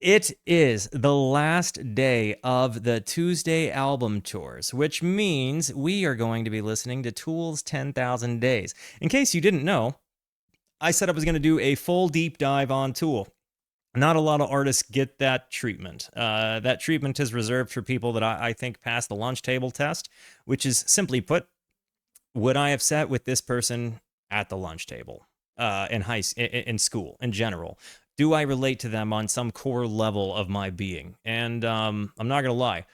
It is the last day of the Tuesday album tours, which means we are going to be listening to Tool's 10,000 Days. In case you didn't know, I said I was going to do a full deep dive on Tool. Not a lot of artists get that treatment. That treatment is reserved for people that I think pass the lunch table test, which is simply put, would I have sat with this person at the lunch table in school in general? Do I relate to them on some core level of my being? And I'm not gonna lie,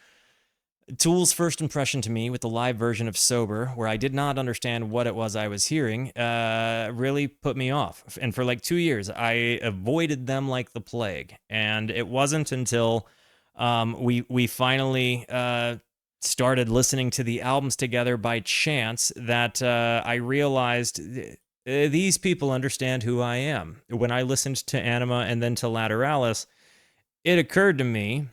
Tool's first impression to me with the live version of Sober, where I did not understand what it was I was hearing, really put me off. And for like 2 years, I avoided them like the plague. And it wasn't until we finally started listening to the albums together by chance that I realized these people understand who I am. When I listened to Anima and then to Lateralis, it occurred to me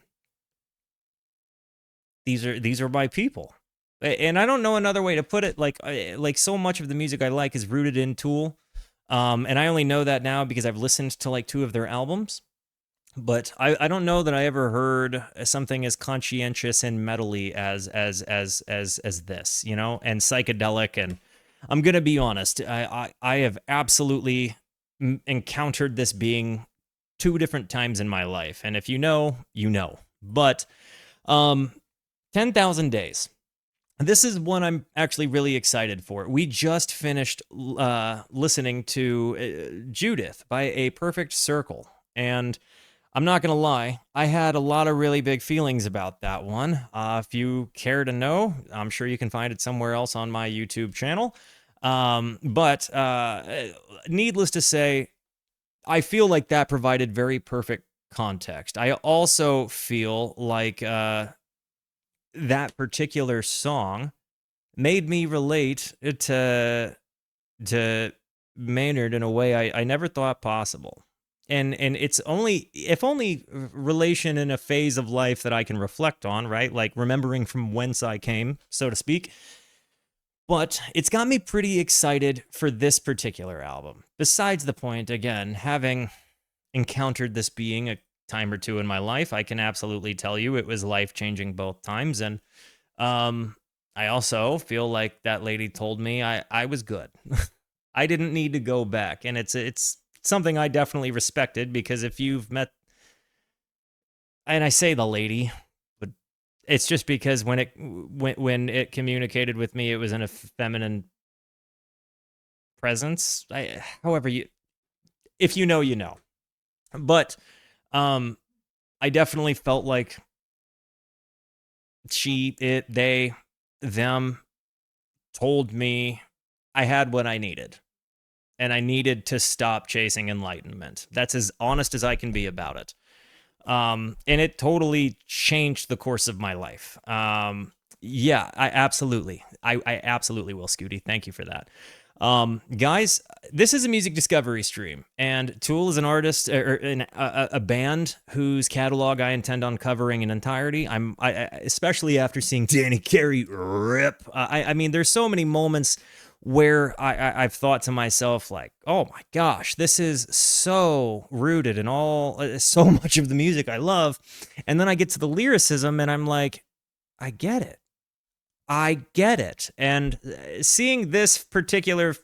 these are my people, and I don't know another way to put it. Like so much of the music I like is rooted in Tool, and I only know that now because I've listened to like two of their albums. But I don't know that I ever heard something as conscientious and metally as this, you know, and psychedelic. And I'm gonna be honest, I have absolutely encountered this being two different times in my life, and if you know, you know. But um, 10,000 Days. This is one I'm actually really excited for. We just finished listening to Judith by A Perfect Circle. And I'm not going to lie, I had a lot of really big feelings about that one. If you care to know, I'm sure you can find it somewhere else on my YouTube channel. But needless to say, I feel like that provided very perfect context. I also feel like that particular song made me relate to Maynard in a way I never thought possible. And it's only if only relation in a phase of life that I can reflect on, right? Like remembering from whence I came, so to speak. But it's got me pretty excited for this particular album. Besides the point, again, having encountered this being a time or two in my life, I can absolutely tell you it was life changing both times. And um, I also feel like that lady told me I was good. I didn't need to go back, and it's something I definitely respected because if you've met, and I say the lady, but it's just because when it communicated with me, it was in a feminine presence. However you, if you know, you know. But um, I definitely felt like she, it, they, them told me I had what I needed. And I needed to stop chasing enlightenment. That's as honest as I can be about it. And it totally changed the course of my life. Yeah, I absolutely will, Scooty. Thank you for that. Guys, this is a music discovery stream, and Tool is an artist or a band whose catalog I intend on covering in entirety. Especially after seeing Danny Carey rip. I mean, there's so many moments where I've thought to myself, like, oh my gosh, this is so rooted in all so much of the music I love, and then I get to the lyricism, and I'm like, I get it. I get it. And seeing this particular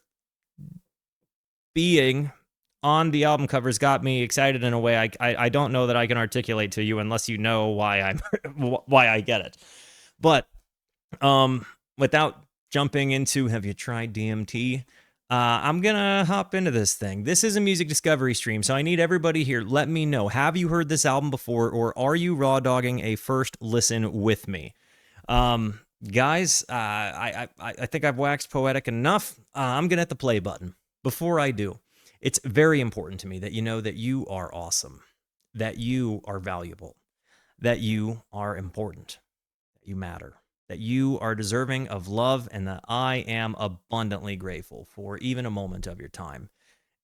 being on the album covers got me excited in a way I don't know that I can articulate to you unless you know why I'm why I get it. But without jumping into have you tried DMT? I'm gonna hop into this thing. This is a music discovery stream, so I need everybody here. Let me know. Have you heard this album before, or are you raw dogging a first listen with me? Guys, I think I've waxed poetic enough. I'm gonna hit the play button. Before I do, it's very important to me that you know that you are awesome, that you are valuable, that you are important, that you matter, that you are deserving of love, and that I am abundantly grateful for even a moment of your time.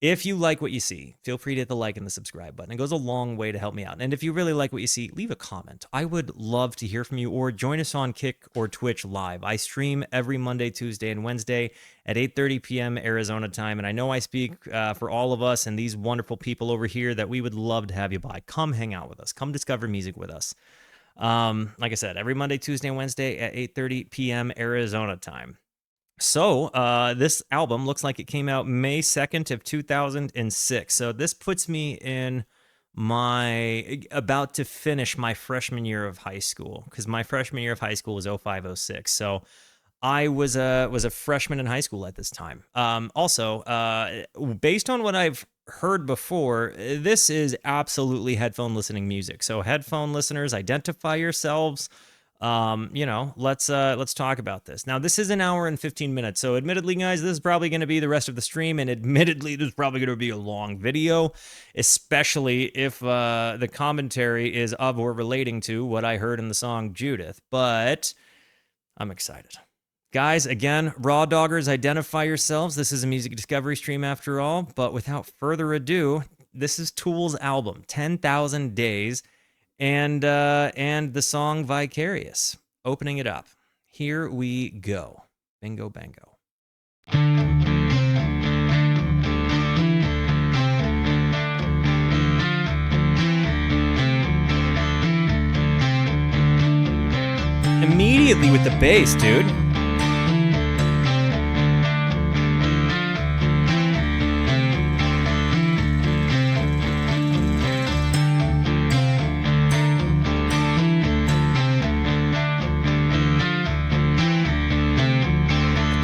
If you like what you see, feel free to hit the like and the subscribe button. It goes a long way to help me out. And if you really like what you see, leave a comment. I would love to hear from you, or join us on Kick or Twitch live. I stream every Monday, Tuesday, and Wednesday at 8:30 p.m. Arizona time. And I know I speak for all of us and these wonderful people over here that we would love to have you by. Come hang out with us. Come discover music with us. Like I said, every Monday, Tuesday, and Wednesday at 8:30 p.m. Arizona time. So this album looks like it came out May 2nd of 2006. So this puts me in my about to finish my freshman year of high school, because my freshman year of high school was 0506. So I was a freshman in high school at this time. Also, based on what I've heard before, this is absolutely headphone listening music. So headphone listeners, identify yourselves. Let's talk about this. Now, this is an hour and 15 minutes. So admittedly, guys, this is probably going to be the rest of the stream. And admittedly, this is probably going to be a long video, especially if the commentary is of or relating to what I heard in the song Judith. But I'm excited. Guys, again, Raw Doggers, identify yourselves. This is a music discovery stream after all. But without further ado, this is Tool's album, 10,000 Days. And the song Vicarious, opening it up. Here we go. Bingo bango. Immediately with the bass, dude.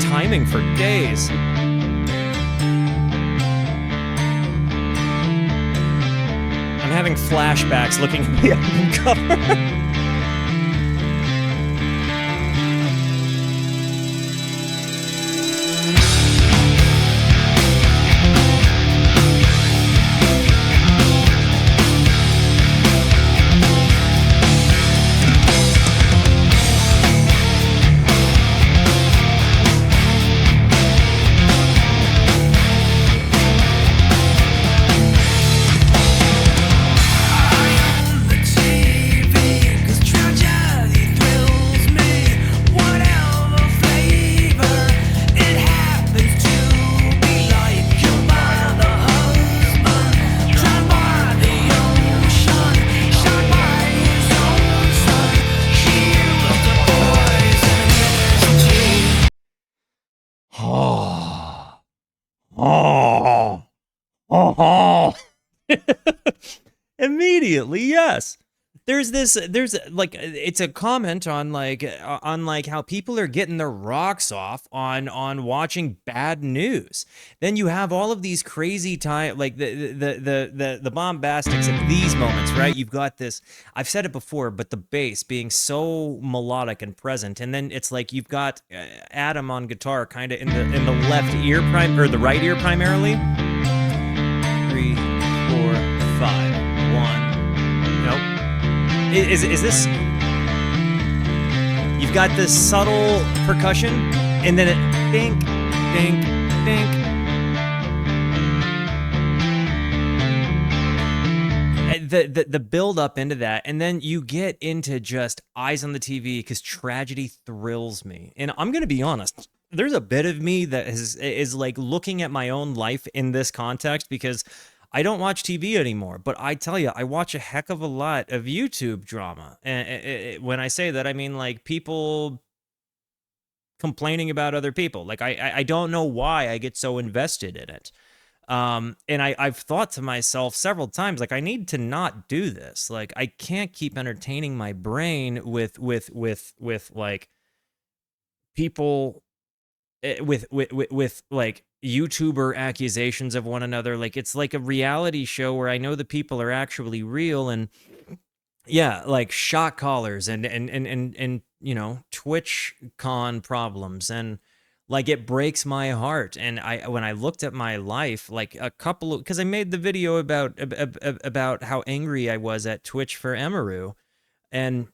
Timing for days. I'm having flashbacks looking at the album cover. Immediately, yes. There's like, it's a comment on like how people are getting their rocks off on watching bad news. Then you have all of these crazy time, like the bombastics of these moments, right? You've got this, I've said it before, but the bass being so melodic and present, and then it's like you've got Adam on guitar, kind of in the left ear or the right ear primarily. 3, 4, 5, 1. Nope. Is this? You've got this subtle percussion, and then it dink, dink, dink. The build up into that, and then you get into just eyes on the TV, because tragedy thrills me. And I'm gonna be honest, there's a bit of me that is like looking at my own life in this context, because I don't watch TV anymore, but I tell you, I watch a heck of a lot of YouTube drama. And when I say that, I mean like people complaining about other people. Like I don't know why I get so invested in it. And I've thought to myself several times, like, I need to not do this. Like, I can't keep entertaining my brain with like people with like YouTuber accusations of one another. Like, it's like a reality show where I know the people are actually real, and yeah, like shot callers and you know, Twitch con problems, and like it breaks my heart. And when I looked at my life, like a couple of, because I made the video about how angry I was at Twitch for Emaru, and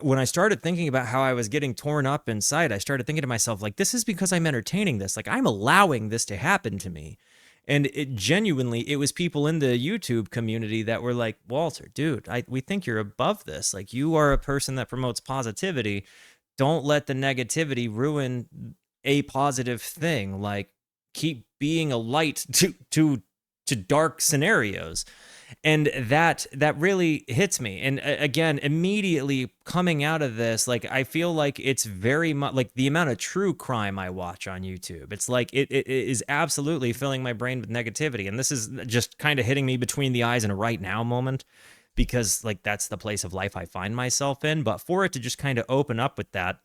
when I started thinking about how I was getting torn up inside, I started thinking to myself, like, this is because I'm entertaining this. Like, I'm allowing this to happen to me. And it genuinely, it was people in the YouTube community that were like, Walter, dude, we think you're above this. Like, you are a person that promotes positivity. Don't let the negativity ruin a positive thing. Like, keep being a light to dark scenarios. And that really hits me. And again, immediately coming out of this, like, I feel like it's very much like the amount of true crime I watch on YouTube. It's like it is absolutely filling my brain with negativity. And this is just kind of hitting me between the eyes in a right now moment, because like that's the place of life I find myself in. But for it to just kind of open up with that,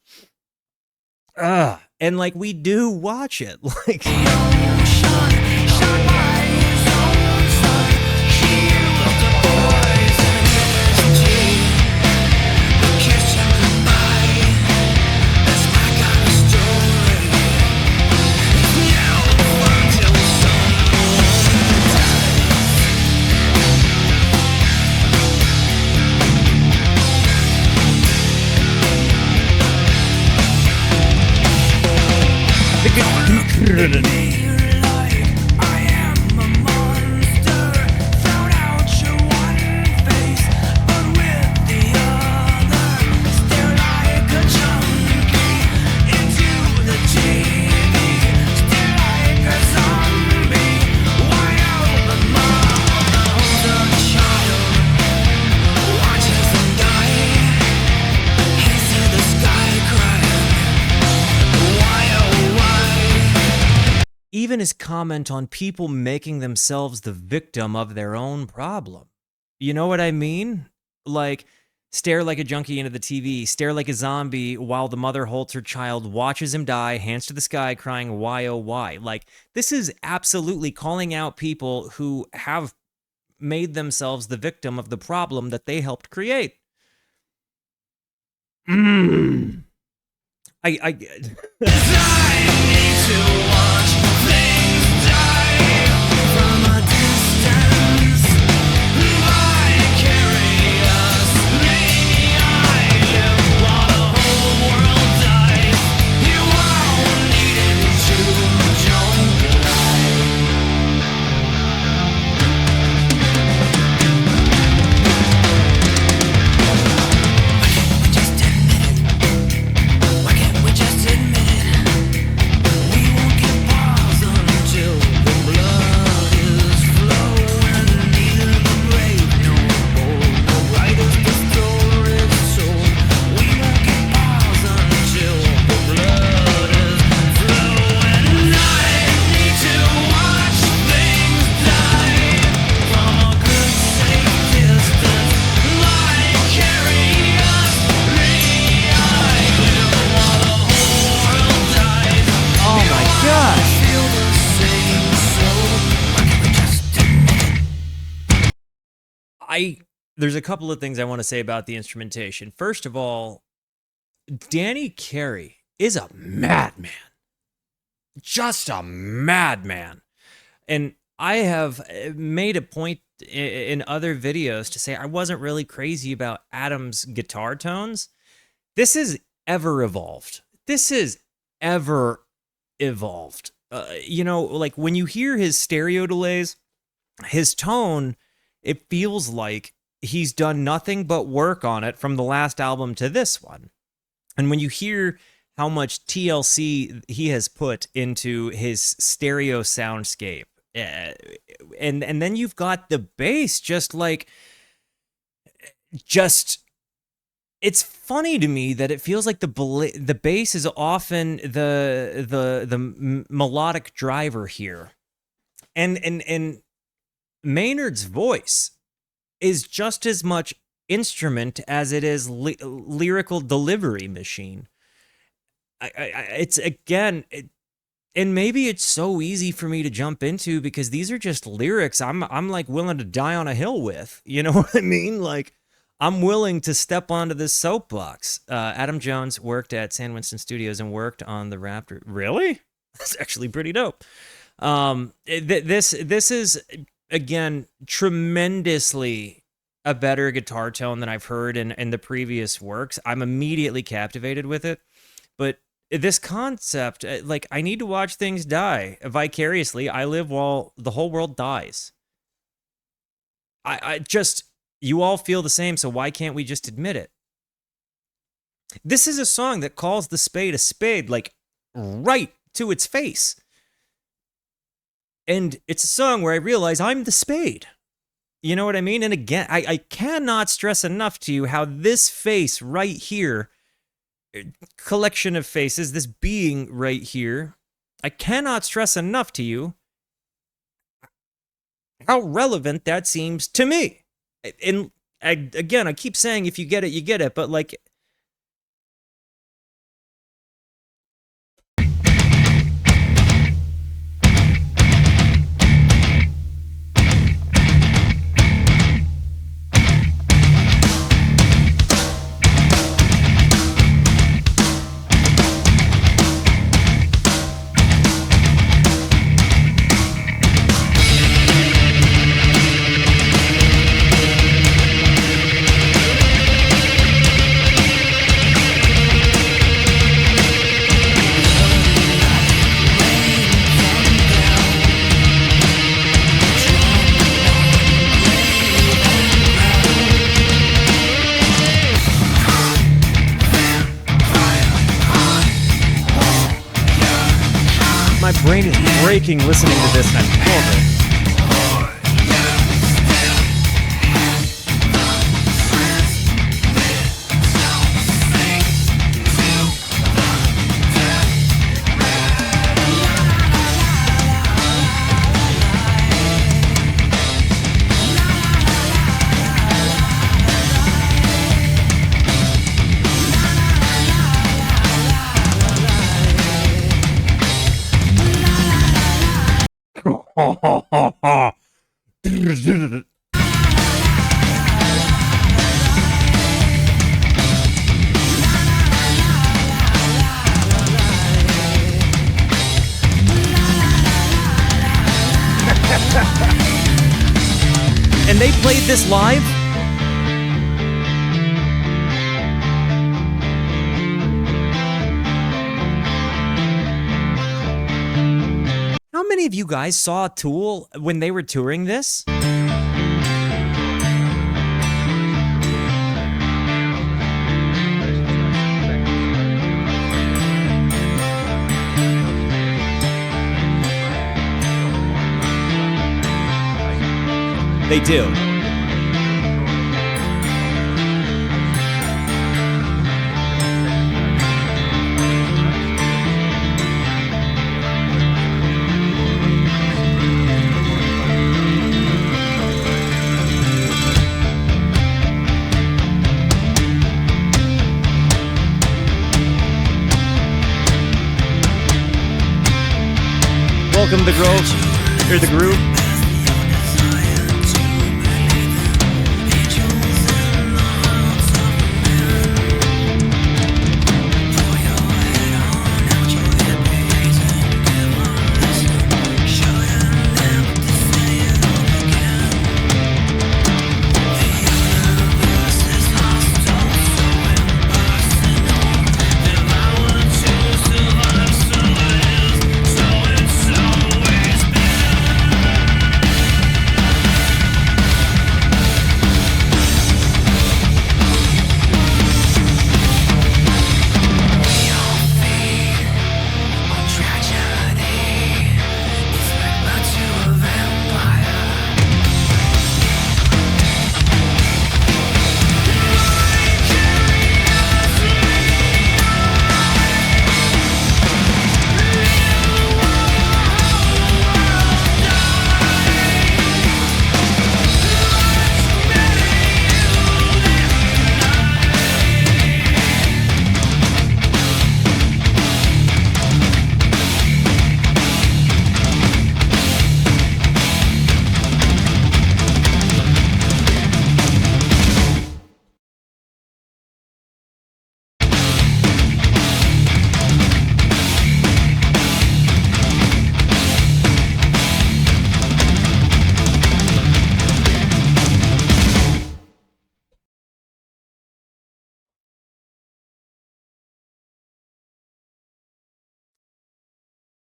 and like we do watch it, like. Even his comment on people making themselves the victim of their own problem. You know what I mean? Like, stare like a junkie into the TV, stare like a zombie while the mother holds her child, watches him die, hands to the sky, crying, why, oh, why? Like, this is absolutely calling out people who have made themselves the victim of the problem that they helped create. I need to watch things die from a distance. Vicarious, maybe I live while the whole world dies. You won't need it to jump Why can't we just admit it? We won't get pause until the blood is flowing. Neither the brave nor bold, the writers the story's sold. We won't get pause until the blood is flowing. I need to watch things die from a good safe distance. Vicarious, me, I live while the whole world dies. Oh my God. Feel the same, so why can't we just admit it? There's a couple of things I want to say about the instrumentation. First of all, Danny Carey is a madman. Just a madman. And I have made a point in other videos to say I wasn't really crazy about Adam's guitar tones. This is ever evolved. This is ever evolved. You know, like when you hear his stereo delays, his tone, it feels like he's done nothing but work on it from the last album to this one. And when you hear how much TLC he has put into his stereo soundscape, and then you've got the bass it's funny to me that it feels like the bass is often the melodic driver here, and Maynard's voice is just as much instrument as it is lyrical delivery machine. It's again, and maybe it's so easy for me to jump into because these are just lyrics I'm like willing to die on a hill with. You know what I mean? Like, I'm willing to step onto this soapbox. Adam Jones worked at San Winston Studios and worked on the Raptor. Really? That's actually pretty dope. This is, again, tremendously a better guitar tone than I've heard in the previous works. I'm immediately captivated with it. But this concept, like, I need to watch things die vicariously. I live while the whole world dies. I just, you all feel the same, so why can't we just admit it? This is a song that calls the spade, like, right to its face. And it's a song where I realize I'm the spade. You know what I mean? And again, I cannot stress enough to you how this face right here, collection of faces, this being right here, I cannot stress enough to you how relevant that seems to me. And again, I keep saying if you get it, you get it, but like... My brain is breaking listening to this, and I'm full of it. And they played this live? How many of you guys saw Tool when they were touring this? They do. Welcome to the Grove, or the Groove.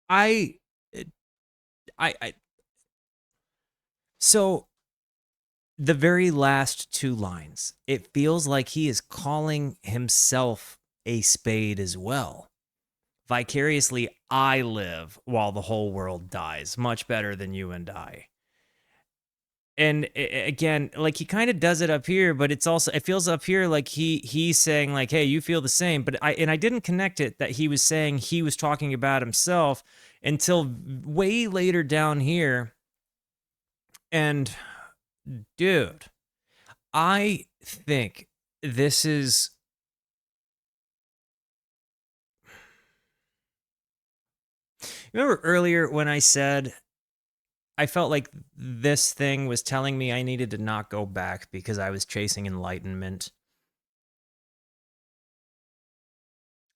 I, I, so the very last two lines, it feels like he is calling himself a spade as well. Vicariously, I live while the whole world dies, much better than you and I. And again, like he kind of does it up here, but it's also, it feels up here like he's saying like, hey, you feel the same. But I didn't connect it that he was saying he was talking about himself until way later down here. And dude, I think this is, remember earlier when I said I felt like this thing was telling me I needed to not go back because I was chasing enlightenment.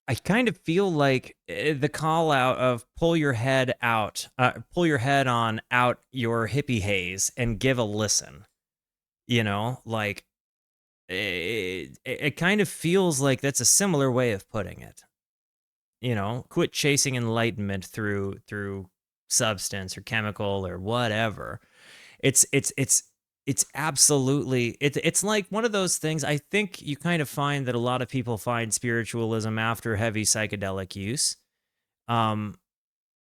I kind of feel like the call out of pull your head on out your hippie haze and give a listen. You know, like it kind of feels like that's a similar way of putting it. You know, quit chasing enlightenment through substance or chemical or whatever. It's absolutely it's like one of those things. I think you kind of find that a lot of people find spiritualism after heavy psychedelic use, um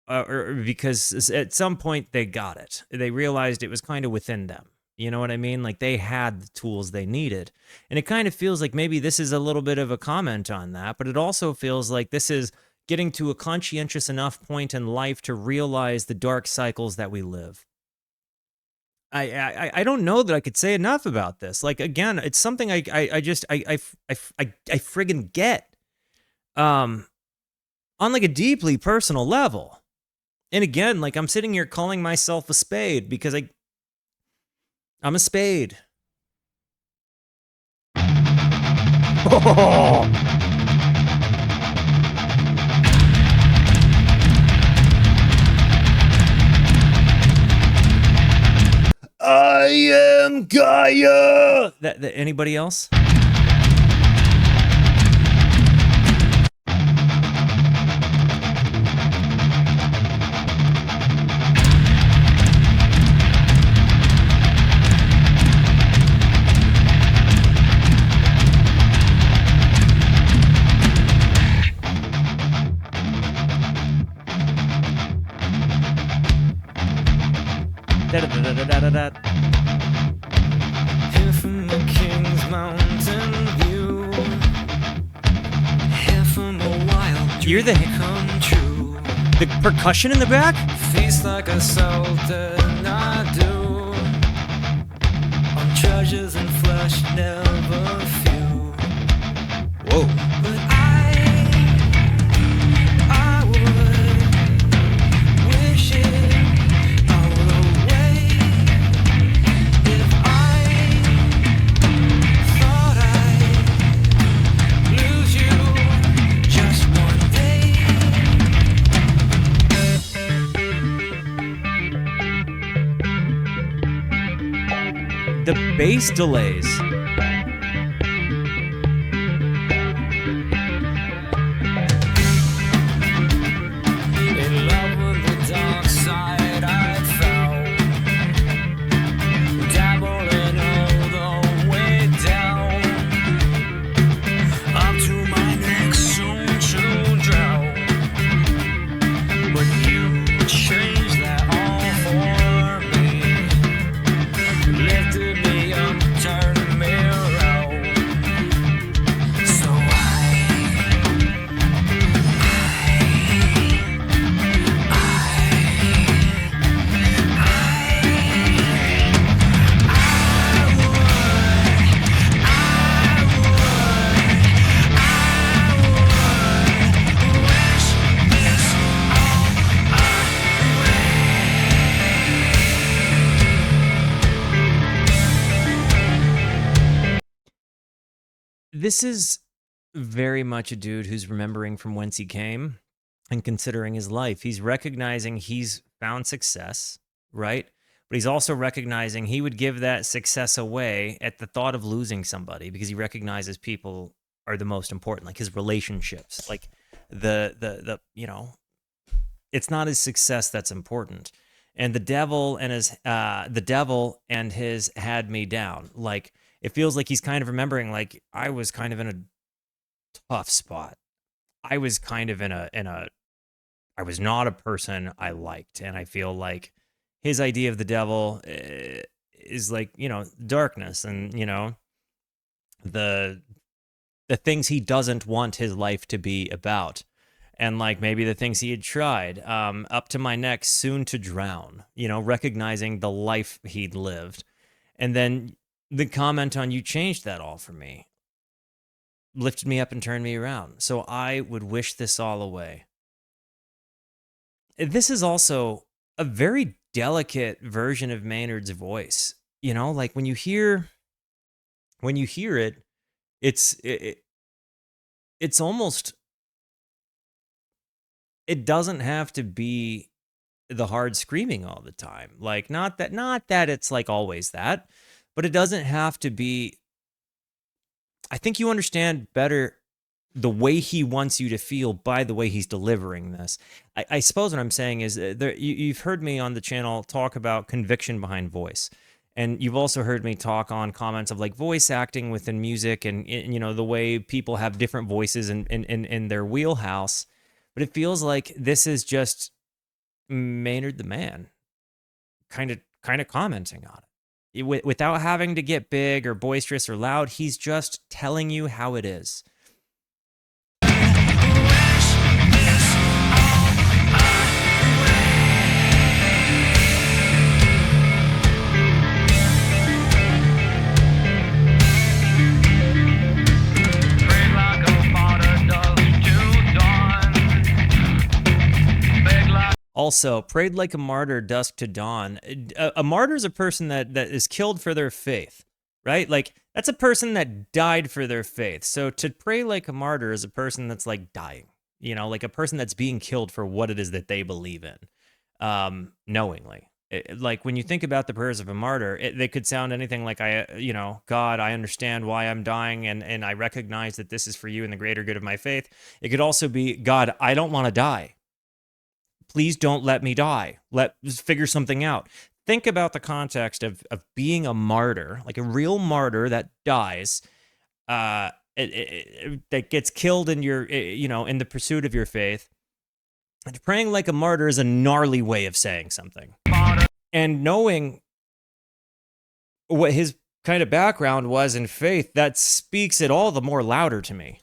or because at some point they got it, they realized it was kind of within them, you know what I mean, like they had the tools they needed. And it kind of feels like maybe this is a little bit of a comment on that, but it also feels like this is getting to a conscientious enough point in life to realize the dark cycles that we live. I don't know that I could say enough about this. Like again, it's something I friggin' get, um, on like a deeply personal level. And again, like I'm sitting here calling myself a spade because I'm a spade. I am Gaia. That anybody else? Here from the King's Mountain View. Here from a wild dream come true. The percussion in the back? Feast like a sultan I do. On treasures and flesh never few. Whoa. But I would wish it. The bass delays. In love with the dark side I fell, dabbling all the way down, up to my neck soon to drown. But you changed that all for me, lifted me up, turned me around. So this is very much a dude who's remembering from whence he came and considering his life. He's recognizing he's found success, right? But he's also recognizing he would give that success away at the thought of losing somebody because he recognizes people are the most important, like his relationships, like the you know, it's not his success that's important. And the devil and his had me down. Like, it feels like he's kind of remembering, like, I was kind of in a tough spot. I was kind of I was not a person I liked. And I feel like his idea of the devil is like, darkness and, the things he doesn't want his life to be about. And like maybe the things he had tried, up to my neck, soon to drown, recognizing the life he'd lived. And then the comment on "you changed that all for me" lifted me up and turned me around. So I would wish this all away. This is also a very delicate version of Maynard's voice. Like when you hear it, it's almost, it doesn't have to be the hard screaming all the time. Like not that it's like always that, but it doesn't have to be. I think you understand better the way he wants you to feel by the way he's delivering this. I suppose what I'm saying is you've heard me on the channel talk about conviction behind voice. And you've also heard me talk on comments of like voice acting within music and the way people have different voices in their wheelhouse. But it feels like this is just Maynard the man kind of commenting on it. Without having to get big or boisterous or loud, he's just telling you how it is. Also, prayed like a martyr, dusk to dawn. A martyr is a person that is killed for their faith, right? Like, that's a person that died for their faith. So to pray like a martyr is a person that's like dying, like a person that's being killed for what it is that they believe in, knowingly. Like when you think about the prayers of a martyr, they could sound anything like, God, I understand why I'm dying, and I recognize that this is for you and the greater good of my faith. It could also be, God, I don't want to die. Please don't let me die. Let's figure something out. Think about the context of being a martyr, like a real martyr that dies, that gets killed in your, in the pursuit of your faith. And praying like a martyr is a gnarly way of saying something. And knowing what his kind of background was in faith, that speaks it all the more louder to me.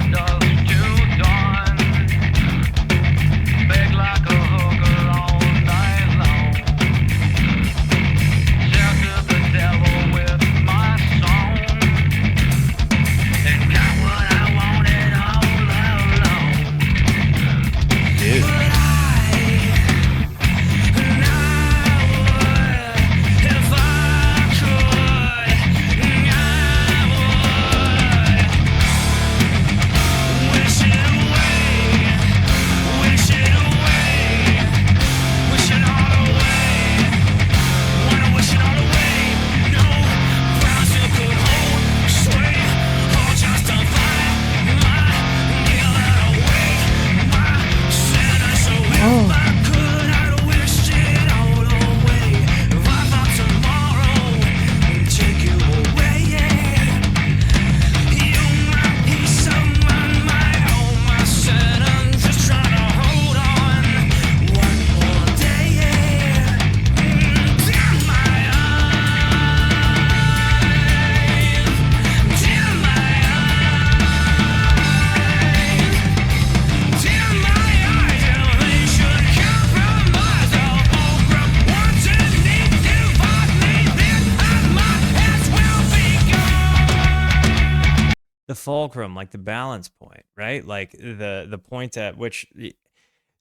The fulcrum, like the balance point, right? Like the point at which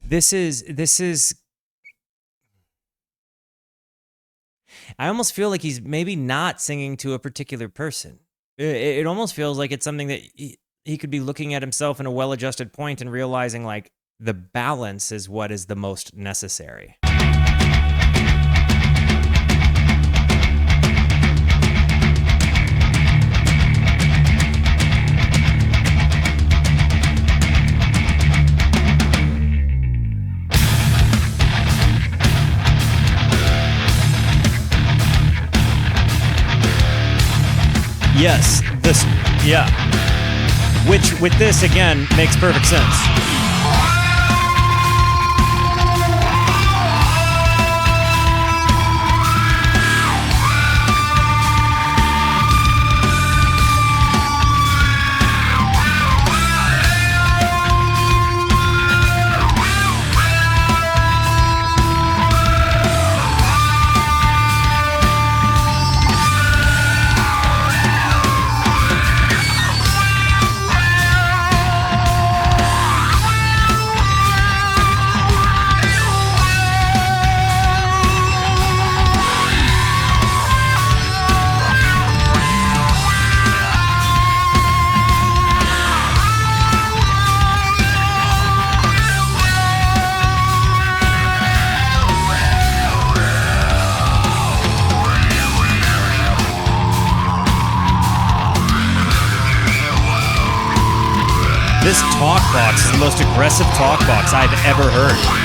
this is I almost feel like he's maybe not singing to a particular person. It almost feels like it's something that he could be looking at himself in a well-adjusted point and realizing like the balance is what is the most necessary. Yes, this, yeah. Which, with this, again, makes perfect sense. This talk box is the most aggressive talk box I've ever heard.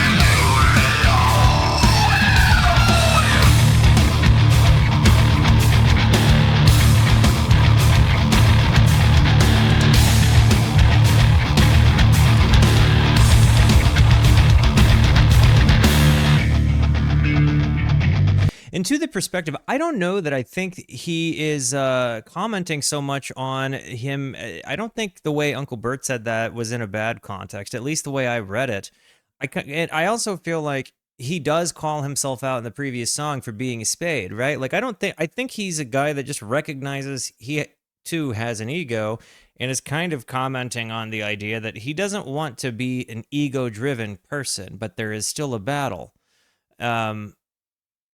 And to the perspective, I don't know that I think he is commenting so much on him. I don't think the way Uncle Bert said that was in a bad context, at least the way I read it. I also feel like he does call himself out in the previous song for being a spade, right? Like, I think he's a guy that just recognizes he too has an ego and is kind of commenting on the idea that he doesn't want to be an ego-driven person, but there is still a battle.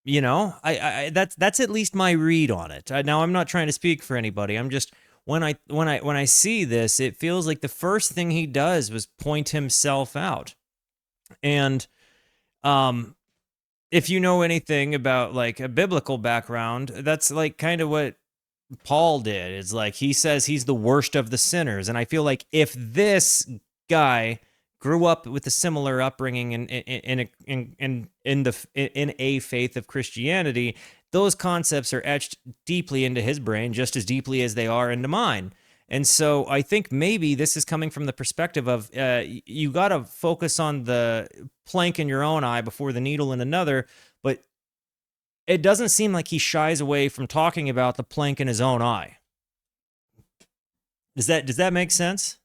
You know, that's at least my read on it. Now, I'm not trying to speak for anybody. I'm just when I see this, it feels like the first thing he does was point himself out. And if you know anything about like a biblical background, that's like kind of what Paul did. It's like he says he's the worst of the sinners, and I feel like if this guy grew up with a similar upbringing in a faith of Christianity, those concepts are etched deeply into his brain, just as deeply as they are into mine. And so I think maybe this is coming from the perspective of you got to focus on the plank in your own eye before the needle in another, but it doesn't seem like he shies away from talking about the plank in his own eye. Does that make sense?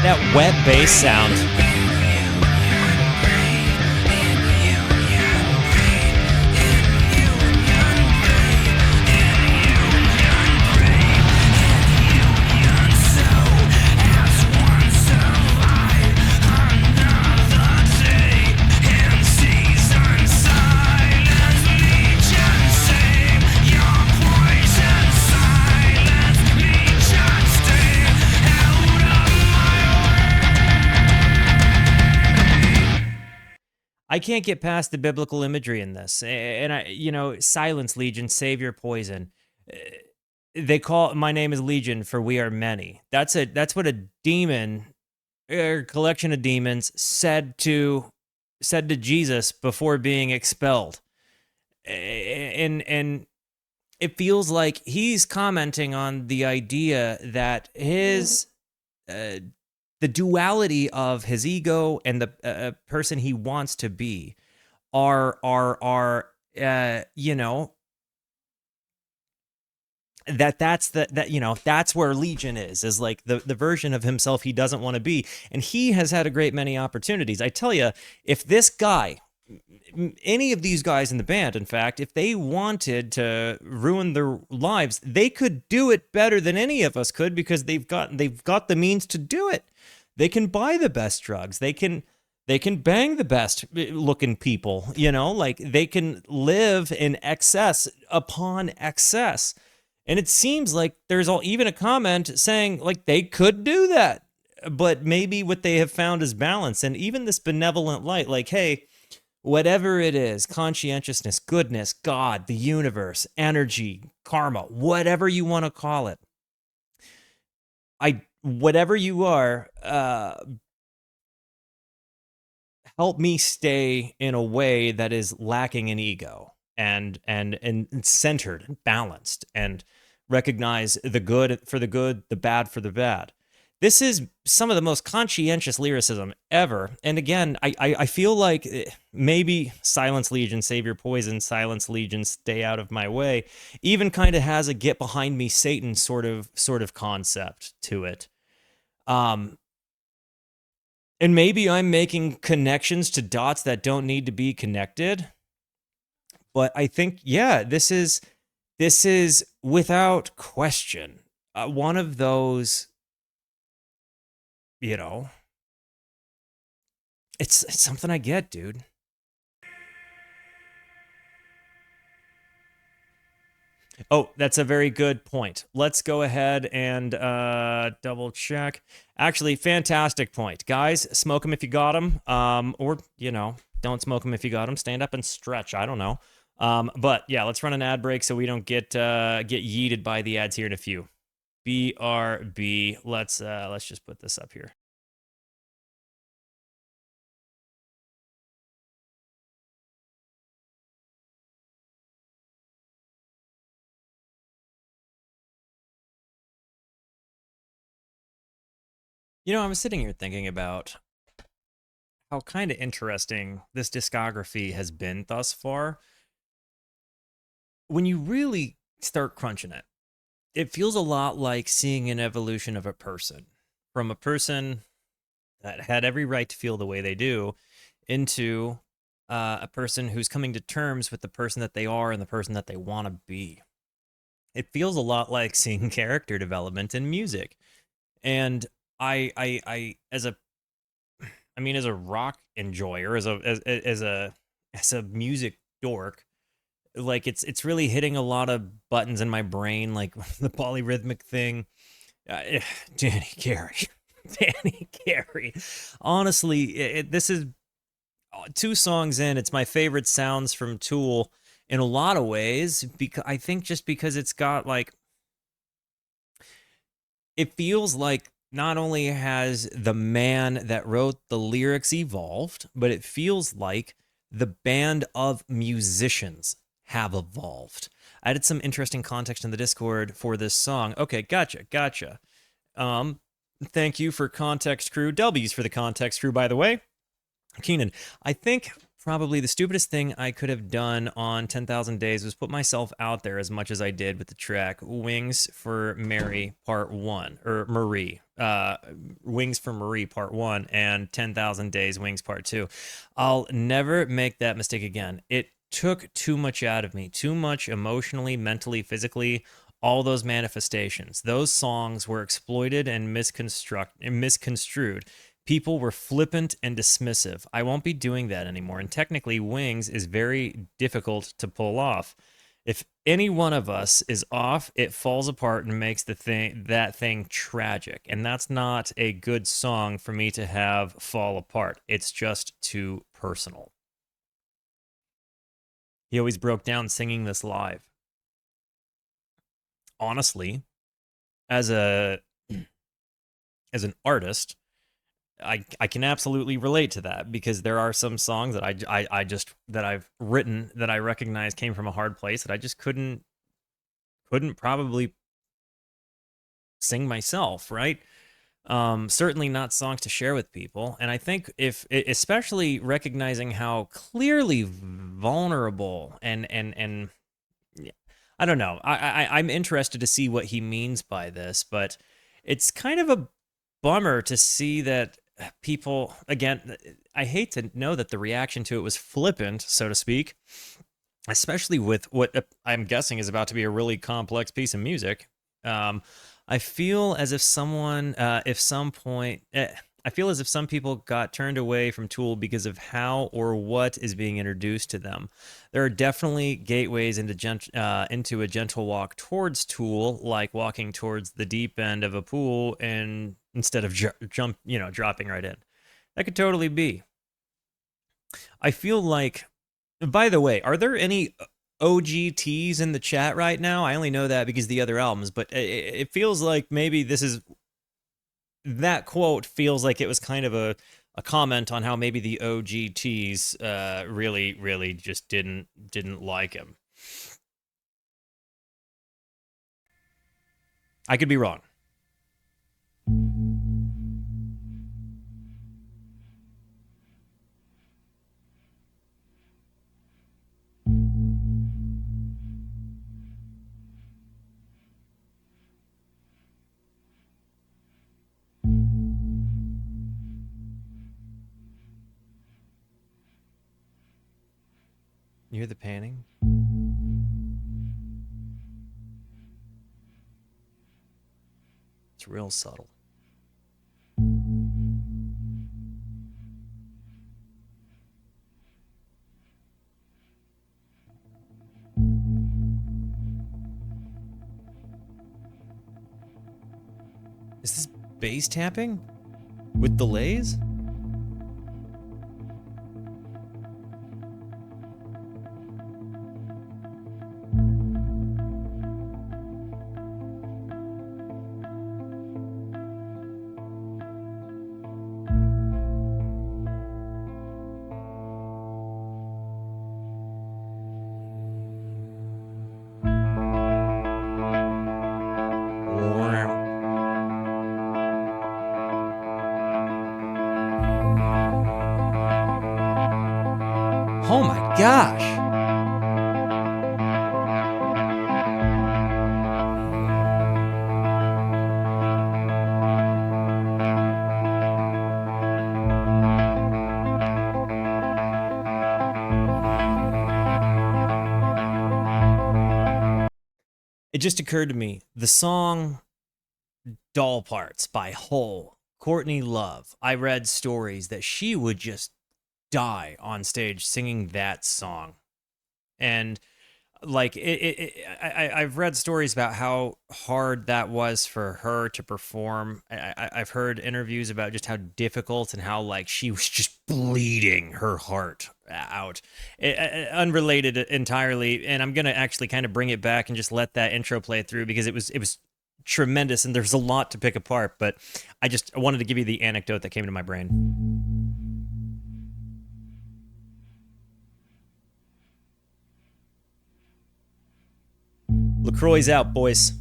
That wet bass sound. I can't get past the biblical imagery in this. And silence, Legion, save your poison. They call my name is Legion, for we are many. That's what a demon, a collection of demons said to Jesus before being expelled. And it feels like he's commenting on the idea that his uh, the duality of his ego and the person he wants to be are you know, that you know, that's where Legion is like the version of himself he doesn't want to be, and he has had a great many opportunities. I tell you, if this guy, any of these guys in the band, in fact, if they wanted to ruin their lives, they could do it better than any of us could, because they've got the means to do it. They can buy the best drugs. They can bang the best looking people, you know, like they can live in excess upon excess. And it seems like there's even a comment saying like they could do that, but maybe what they have found is balance, and even this benevolent light, like, hey, whatever it is, conscientiousness, goodness, God, the universe, energy, karma, whatever you want to call it. Whatever you are, help me stay in a way that is lacking in ego, and centered and balanced, and recognize the good for the good, the bad for the bad. This is some of the most conscientious lyricism ever. And again, I feel like maybe Silence Legion, Save Your Poison, Silence Legion, Stay Out of My Way, even kind of has a get behind me Satan sort of concept to it. Um, and maybe I'm making connections to dots that don't need to be connected. But I think, yeah, this is without question one of those, you know, it's something I get, dude. Oh, that's a very good point. Let's go ahead and double check. Actually, fantastic point. Guys, smoke them if you got them. Or, you know, don't smoke them if you got them. Stand up and stretch. I don't know. But yeah, let's run an ad break so we don't get yeeted by the ads here in a few. BRB. Let's just put this up here. You know, I was sitting here thinking about how kind of interesting this discography has been thus far. When you really start crunching it, it feels a lot like seeing an evolution of a person, from a person that had every right to feel the way they do into a person who's coming to terms with the person that they are and the person that they want to be. It feels a lot like seeing character development in music. And as a, I mean, as a rock enjoyer, as a music dork, like it's really hitting a lot of buttons in my brain, like the polyrhythmic thing. Danny Carey, Danny Carey. Honestly, this is two songs in. It's my favorite sounds from Tool in a lot of ways, because I think just because it's got like, it feels like not only has the man that wrote the lyrics evolved, but it feels like the band of musicians have evolved. I added some interesting context in the Discord for this song. Okay, gotcha. Um, Thank you for Context Crew. W's for the Context Crew, by the way. Keenan, I think probably the stupidest thing I could have done on 10,000 Days was put myself out there as much as I did with the track Wings for Mary Part 1, or Marie. Wings for Marie Part 1 and 10,000 Days Wings Part 2. I'll never make that mistake again. It took too much out of me, too much emotionally, mentally, physically, all those manifestations. Those songs were exploited and misconstrued. People were flippant and dismissive. I won't be doing that anymore. And technically, Wings is very difficult to pull off. If any one of us is off, it falls apart and makes that thing tragic. And that's not a good song for me to have fall apart. It's just too personal. He always broke down singing this live. Honestly, as a as an artist, I can absolutely relate to that, because there are some songs that I just that I've written that I recognize came from a hard place that I just couldn't couldn't probably sing myself, right? Certainly not songs to share with people. And I think especially recognizing how clearly vulnerable and yeah, I don't know. I'm interested to see what he means by this, but it's kind of a bummer to see that people, again, I hate to know that the reaction to it was flippant, so to speak, especially with what I'm guessing is about to be a really complex piece of music. Um, I feel as if I feel as if some people got turned away from Tool because of how or what is being introduced to them. There are definitely gateways into a gentle walk towards Tool, like walking towards the deep end of a pool and instead of dropping right in. That could totally be. I feel like, by the way, are there any OGTs in the chat right now? I only know that because of the other albums, but it feels like maybe that quote feels like it was kind of a comment on how maybe the OGTs really just didn't like him. I could be wrong. You hear the panning? It's real subtle. Is this bass tapping with delays? Oh my gosh. It just occurred to me, the song Doll Parts by Hole, Courtney Love. I read stories that she would just die on stage singing that song. And like I've read stories about how hard that was for her to perform. I've heard interviews about just how difficult and how like she was just bleeding her heart out, unrelated entirely. And I'm gonna actually kind of bring it back and just let that intro play through because it was tremendous and there's a lot to pick apart. But I wanted to give you the anecdote that came to my brain. LaCroix's out, boys.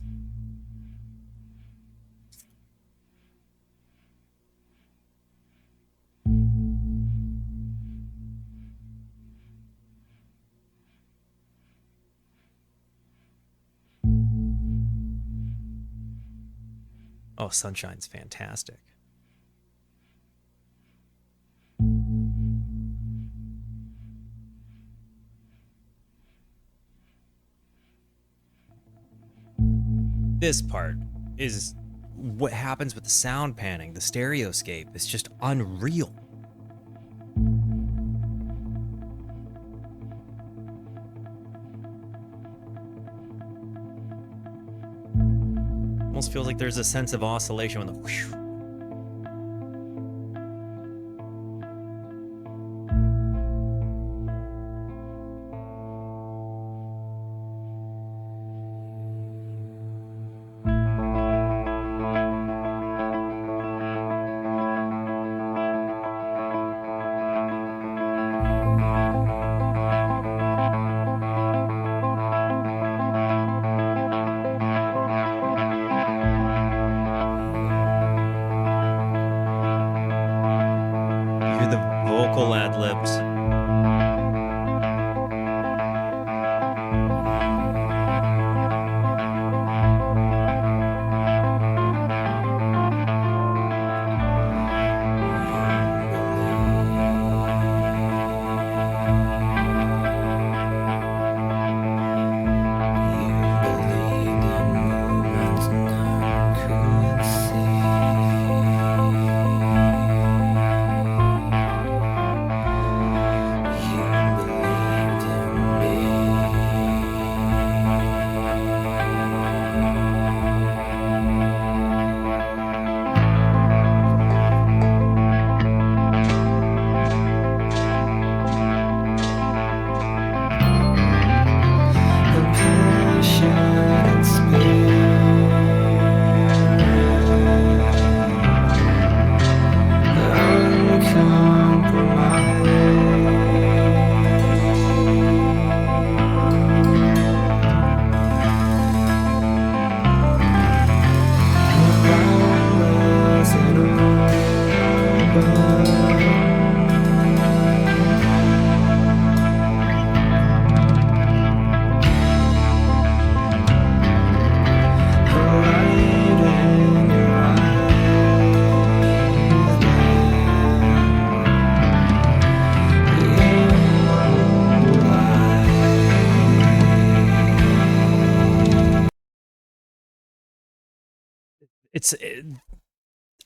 Oh, Sunshine's fantastic. This part is what happens with the sound panning, the stereoscape. It's just unreal. Almost feels like there's a sense of oscillation when the whoosh. Vocal ad libs.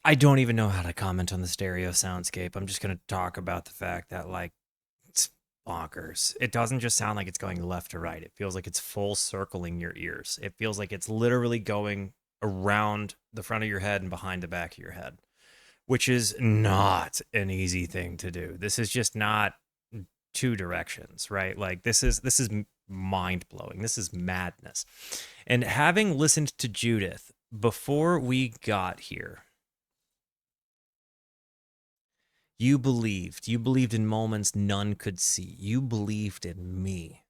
I don't even know how to comment on the stereo soundscape. I'm just going to talk about the fact that, like, it's bonkers. It doesn't just sound like it's going left to right. It feels like it's full circling your ears. It feels like it's literally going around the front of your head and behind the back of your head, which is not an easy thing to do. This is just not two directions, right? Like, this is mind-blowing. This is madness. And having listened to Judith before we got here, you believed in moments none could see. You believed in me,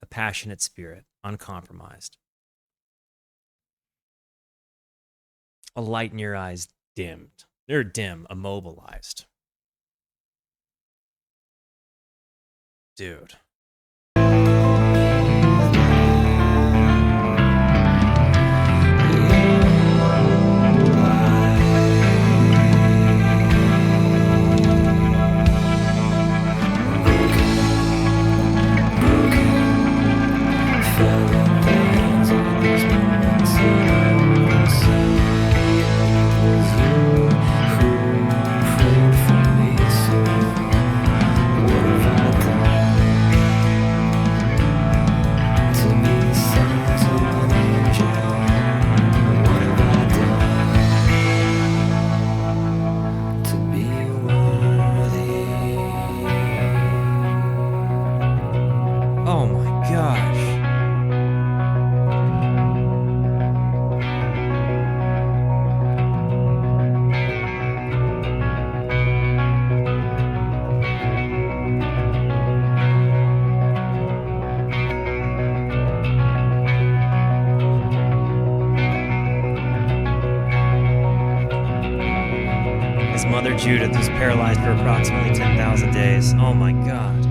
a passionate spirit, uncompromised. A light in your eyes dimmed. They're dim, immobilized. Dude. Mother Judith was paralyzed for approximately 10,000 days. Oh my God.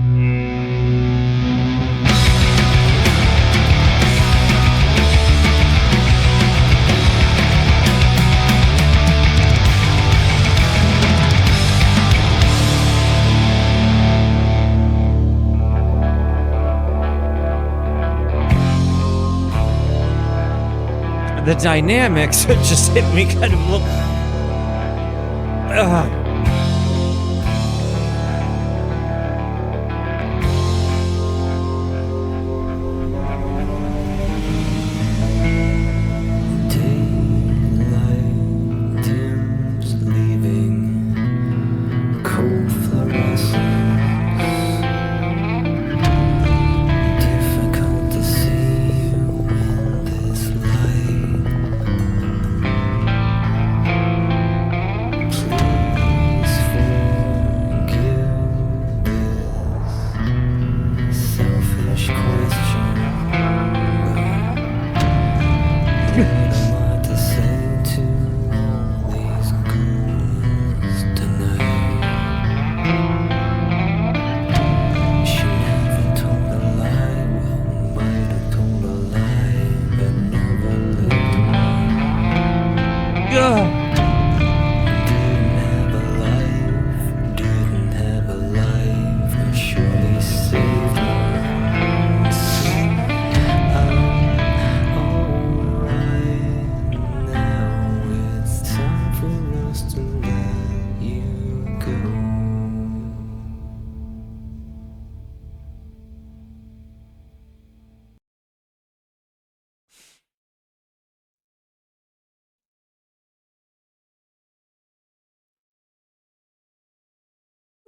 The dynamics just hit me kind of look.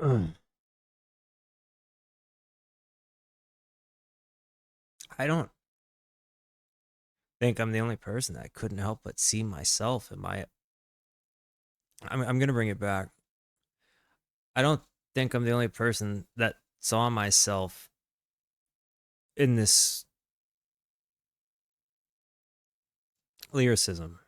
I don't think I'm the only person that couldn't help but see myself in my. I'm gonna bring it back. I don't think I'm the only person that saw myself in this lyricism.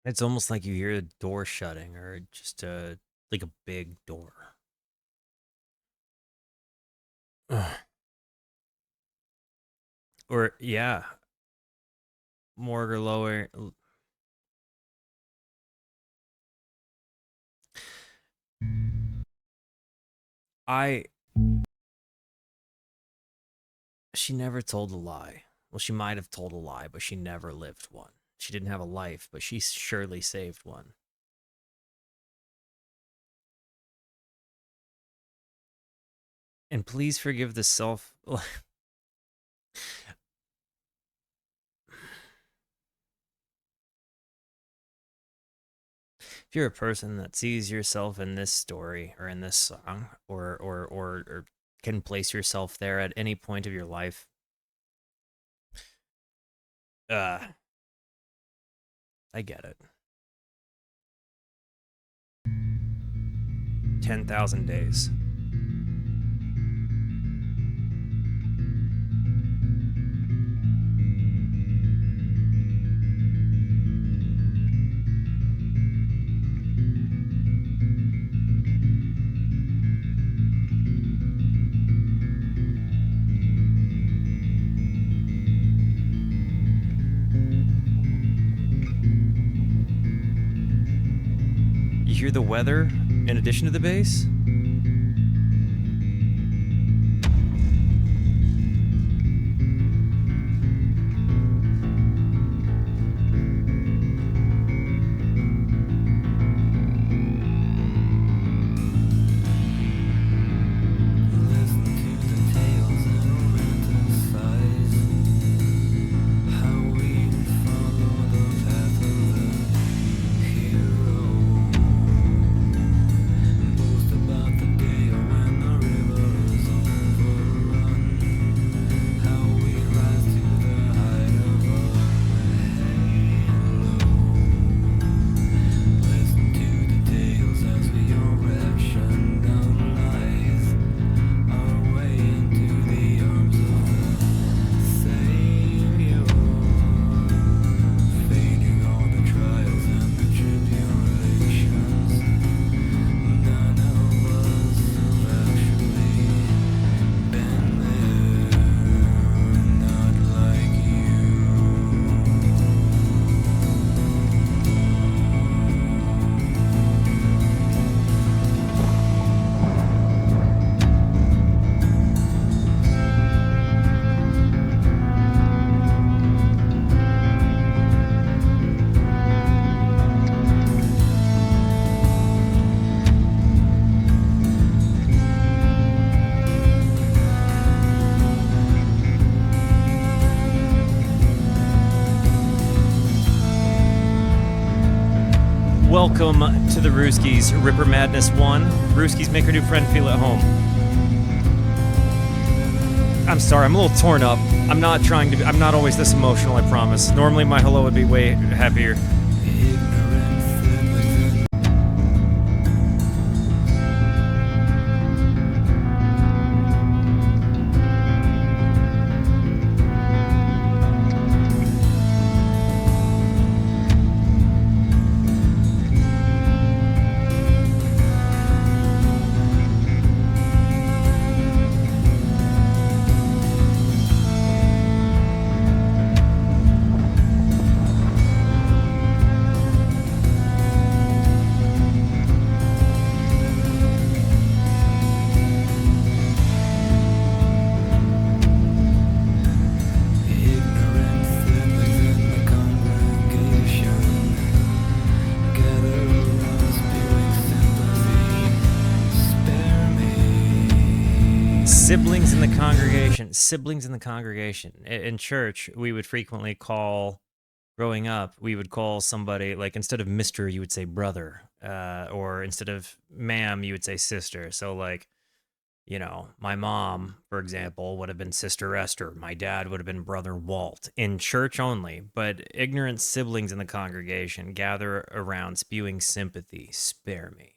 It's almost like you hear a door shutting or just like a big door. Or, yeah, morgue or lower. She never told a lie. Well, she might have told a lie, but she never lived one. She didn't have a life, but she surely saved one. And please forgive the self. If you're a person that sees yourself in this story or in this song, or can place yourself there at any point of your life, I get it. 10,000 days. You hear the weather in addition to the bass? Welcome to the Rooskies Ripper Madness 1. Rooskies, make your new friend feel at home. I'm sorry, I'm a little torn up. I'm not always this emotional, I promise. Normally my hello would be way happier. congregation, siblings in the congregation. In church, we would frequently call, growing up, we would call somebody, like, instead of Mr., you would say brother, or instead of ma'am, you would say sister. So, like, you know, my mom, for example, would have been Sister Esther. My dad would have been Brother Walt, in church only. But ignorant siblings in the congregation gather around spewing sympathy. Spare me.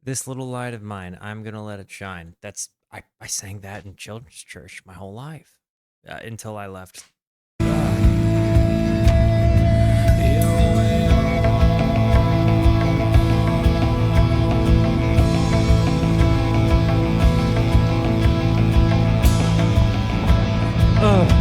This little light of mine, I'm gonna let it shine. That's I sang that in children's church my whole life, until I left. Oh.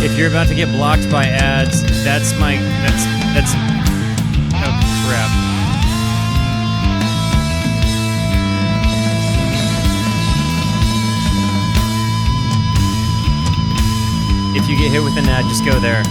If you're about to get blocked by ads, that's oh crap. If you get hit with an ad, just go there.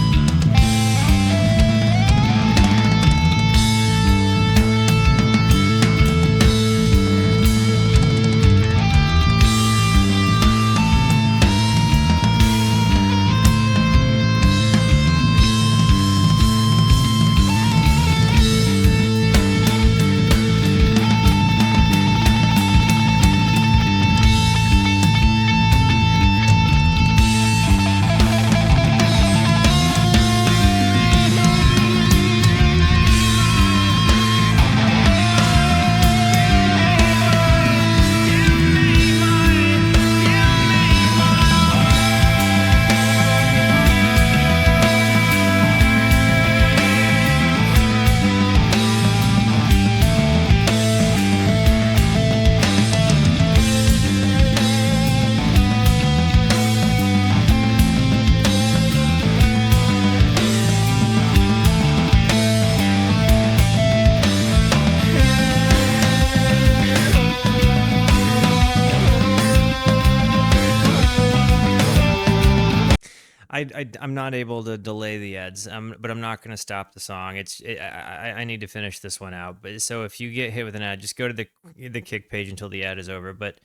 I'm not able to delay the ads. But I'm not going to stop the song. I need to finish this one out. But so if you get hit with an ad, just go to the kick page until the ad is over. But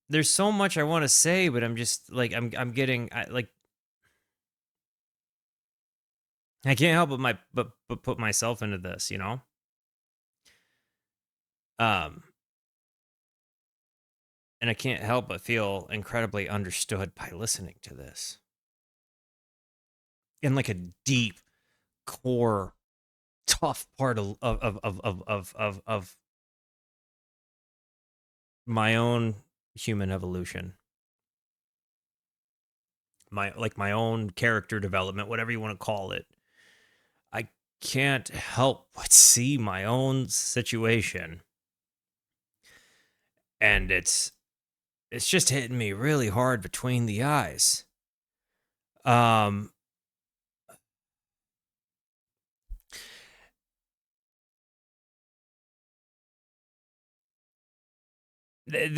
there's so much I want to say, but I'm just like I'm getting like I can't help but put myself into this, you know. And I can't help but feel incredibly understood by listening to this. In like a deep, core, tough part of my own human evolution. My own character development, whatever you want to call it. I can't help but see my own situation. And it's just hitting me really hard between the eyes. The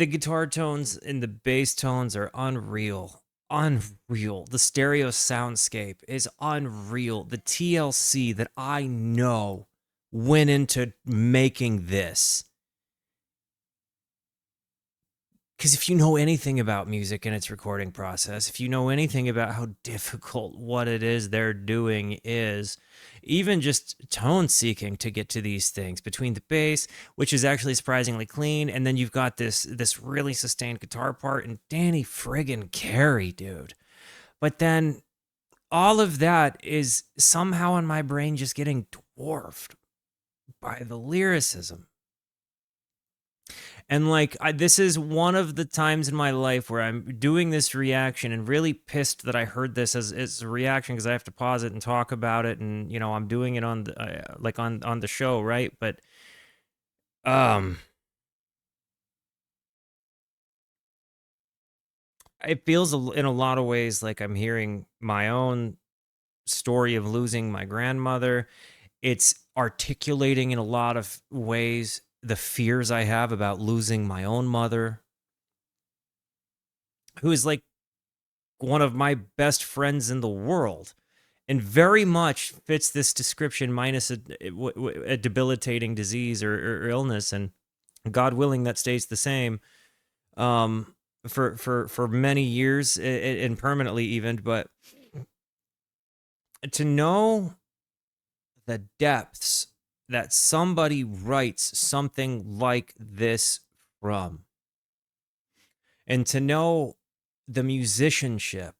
guitar tones and the bass tones are unreal. Unreal. The stereo soundscape is unreal. The TLC that I know went into making this. Because if you know anything about music and its recording process, if you know anything about how difficult what it is they're doing is, even just tone seeking to get to these things between the bass, which is actually surprisingly clean, and then you've got this really sustained guitar part and Danny friggin' Carey, dude. But then all of that is somehow in my brain just getting dwarfed by the lyricism. And like, this is one of the times in my life where I'm doing this reaction and really pissed that I heard this as a reaction, because I have to pause it and talk about it. And, you know, I'm doing it on the, like on the show. Right. But, it feels in a lot of ways like I'm hearing my own story of losing my grandmother. It's articulating in a lot of ways the fears I have about losing my own mother, who is like one of my best friends in the world and very much fits this description, minus a debilitating disease or illness. And God willing, that stays the same for many years and permanently even. But to know the depths that somebody writes something like this from, and to know the musicianship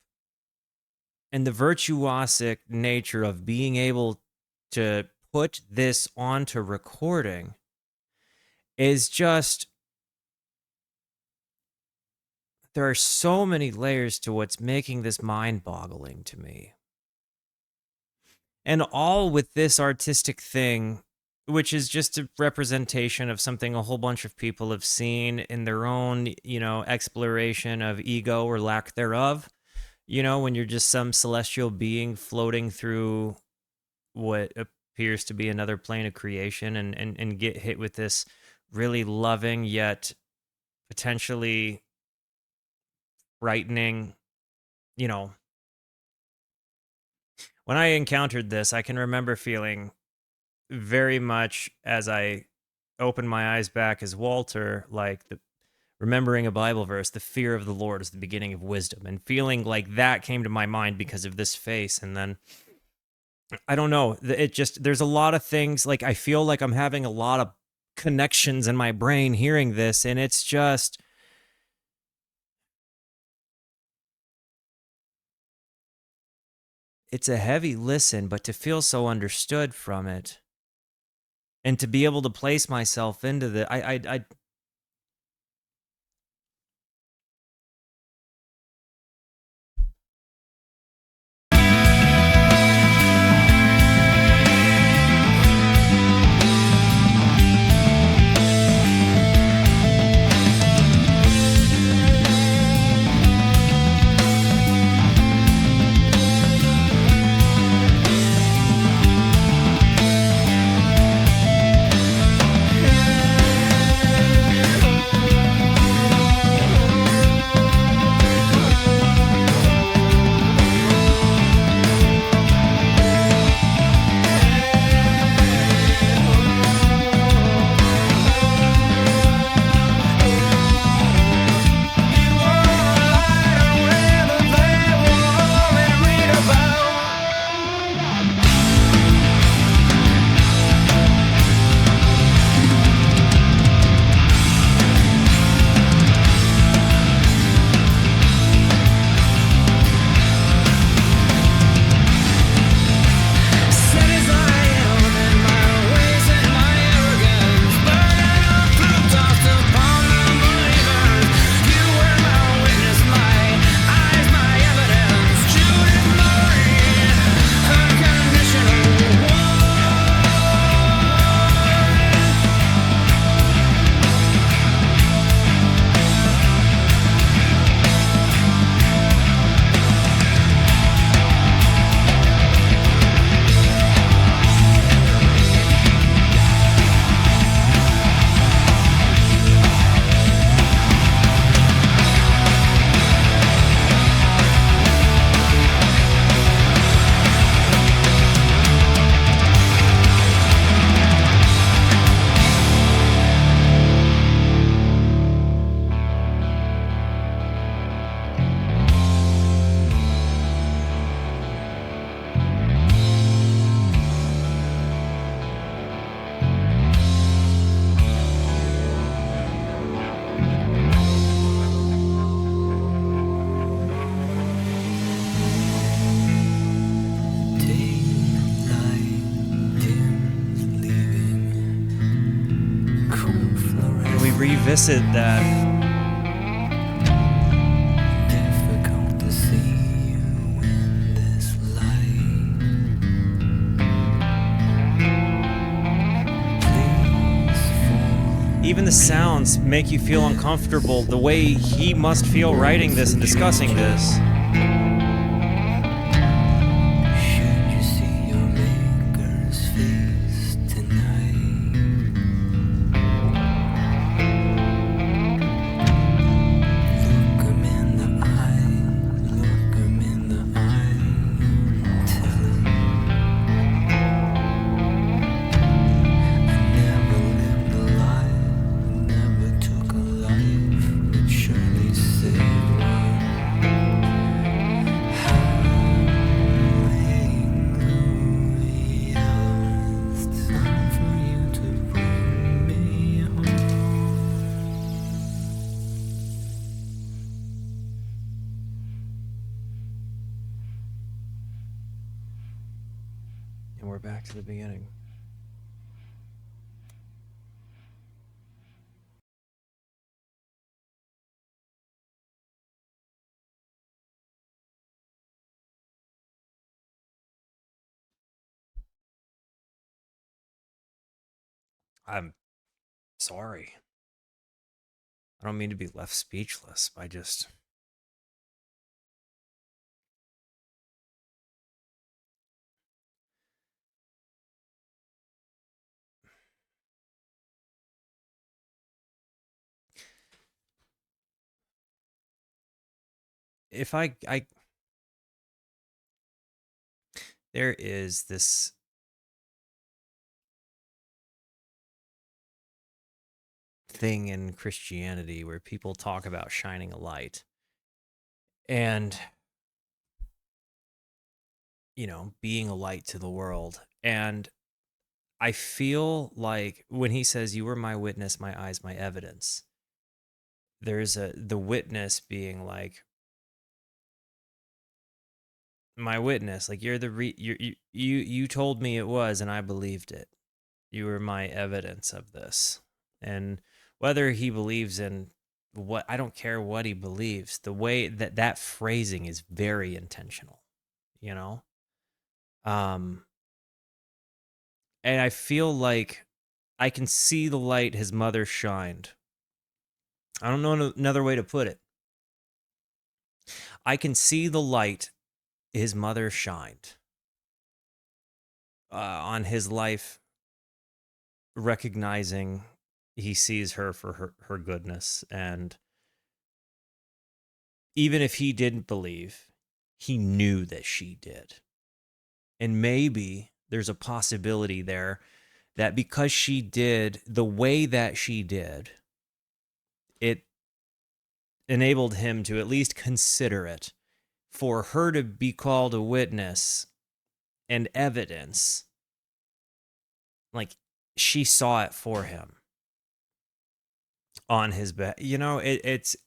and the virtuosic nature of being able to put this onto recording is just, there are so many layers to what's making this mind-boggling to me. And all with this artistic thing, which is just a representation of something a whole bunch of people have seen in their own, you know, exploration of ego or lack thereof. You know, when you're just some celestial being floating through what appears to be another plane of creation and get hit with this really loving yet potentially frightening, you know. When I encountered this, I can remember feeling very much, as I opened my eyes back as Walter, like remembering a Bible verse, the fear of the Lord is the beginning of wisdom, and feeling like that came to my mind because of this face. And then, I don't know, it just, there's a lot of things, like I feel like I'm having a lot of connections in my brain hearing this, and it's just, it's a heavy listen, but to feel so understood from it, and to be able to place myself into the, I revisit that. Difficult to see you in this light. Even the sounds make you feel uncomfortable, the way he must feel writing this and discussing this. Should you see your maker's face tonight? Look him in the eye, look him in the eye, tell him I never lived a life, never took a life, but surely saved one. Hallelujah, it's time for you to bring me home. And we're back to the beginning. I'm sorry. I don't mean to be left speechless. I just. If I there is this thing in Christianity where people talk about shining a light and, you know, being a light to the world. And I feel like when he says, "You were my witness, my eyes, my evidence," there's the witness being like, my witness, like you're you told me it was, and I believed it. You were my evidence of this. And whether he believes in what, I don't care what he believes, the way that that phrasing is very intentional, you know? Um, and I feel like I can see the light his mother shined. I don't know another way to put it. I can see the light his mother shined on his life, recognizing he sees her for her goodness. And even if he didn't believe, he knew that she did. And maybe there's a possibility there that because she did the way that she did, it enabled him to at least consider it. For her to be called a witness and evidence, like she saw it for him on his back. You know, it's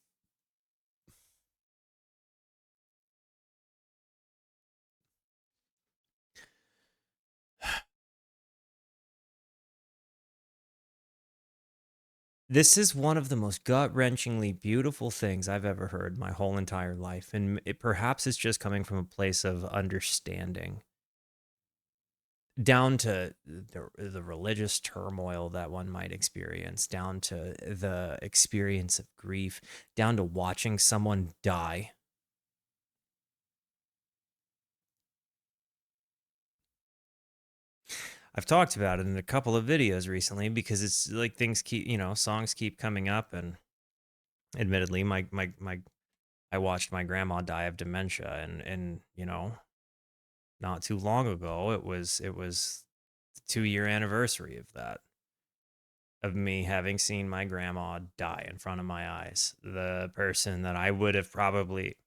this is one of the most gut-wrenchingly beautiful things I've ever heard my whole entire life. And it perhaps it's just coming from a place of understanding, down to the religious turmoil that one might experience, down to the experience of grief, down to watching someone die. I've talked about it in a couple of videos recently because it's like things keep, you know, songs keep coming up. And admittedly, I watched my grandma die of dementia, and you know, not too long ago, it was the 2-year anniversary of that, of me having seen my grandma die in front of my eyes. The person that I would have probably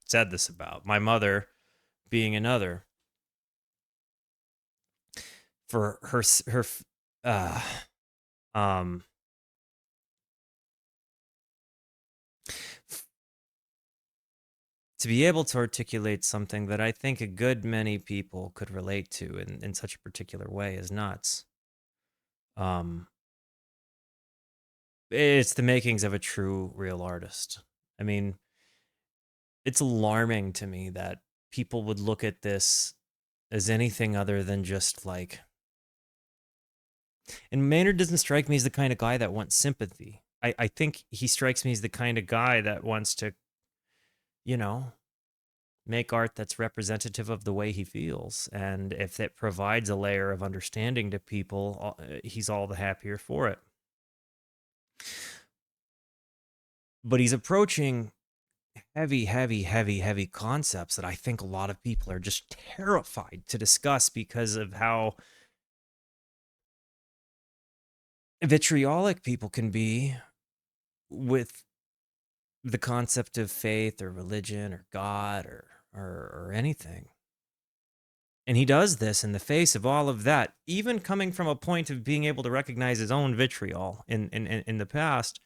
said this about, my mother being another, for her uh um to be able to articulate something that I think a good many people could relate to in such a particular way is nuts. Um It's the makings of a true, real artist. I mean, it's alarming to me that people would look at this as anything other than just like. And Maynard doesn't strike me as the kind of guy that wants sympathy. I think he strikes me as the kind of guy that wants to, you know, make art that's representative of the way he feels. And if it provides a layer of understanding to people, he's all the happier for it. But he's approaching heavy concepts that I think a lot of people are just terrified to discuss because of how vitriolic people can be with the concept of faith or religion or God or anything. And he does this in the face of all of that, even coming from a point of being able to recognize his own vitriol in the past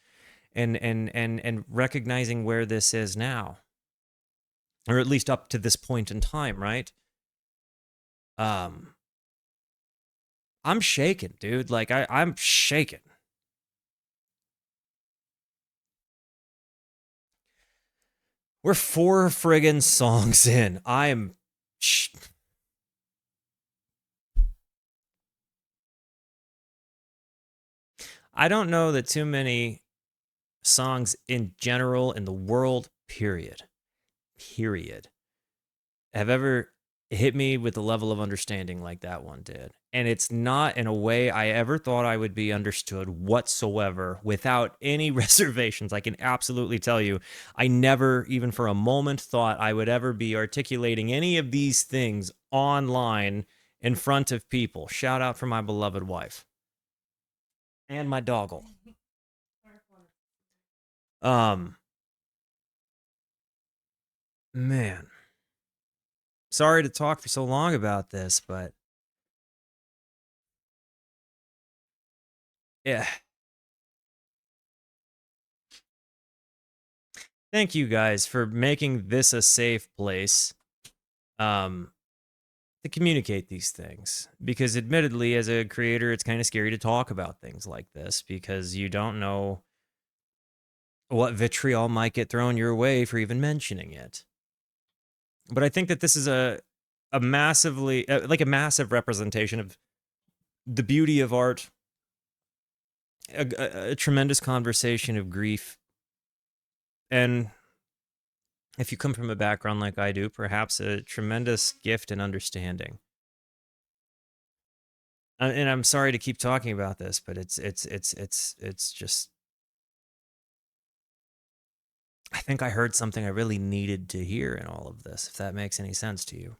and recognizing where this is now. Or at least up to this point in time, right? I'm shaken, dude. Like I'm shaken. We're 4 friggin' songs in. I don't know that too many songs in general in the world, period, have ever hit me with the level of understanding like that one did. And it's not in a way I ever thought I would be understood whatsoever, without any reservations. I can absolutely tell you, I never, even for a moment, thought I would ever be articulating any of these things online in front of people. Shout out for my beloved wife. And my doggle. Man. Sorry to talk for so long about this, but yeah. Thank you guys for making this a safe place to communicate these things. Because admittedly, as a creator, it's kind of scary to talk about things like this because you don't know what vitriol might get thrown your way for even mentioning it. But I think that this is a massively, like a massive representation of the beauty of art, a tremendous conversation of grief, and if you come from a background like I do, perhaps a tremendous gift and understanding. And I'm sorry to keep talking about this, but it's just. I think I heard something I really needed to hear in all of this, if that makes any sense to you.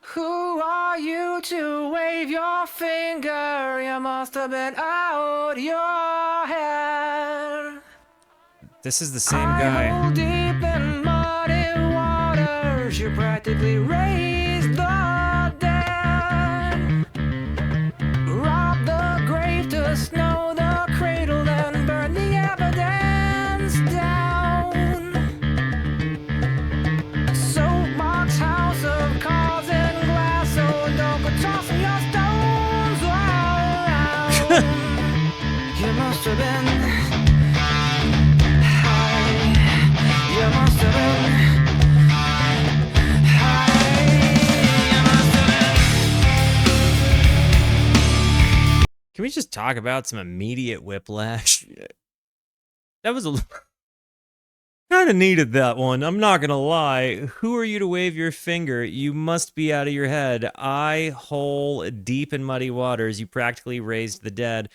Who are you to wave your finger? You must have been out your head. This is the same guy. Deep in muddy waters, you practically raised the dead. Rob the grave to snow the cradle, then burn the evidence down. Soapbox house of cards and glass, so don't go tossing your stones around. You must have been high. You must have been high. You must have been. Can we just talk about some immediate whiplash? That was a kind of needed that one. I'm not gonna lie. Who are you to wave your finger? You must be out of your head. Eye hole deep in muddy waters. You practically raised the dead.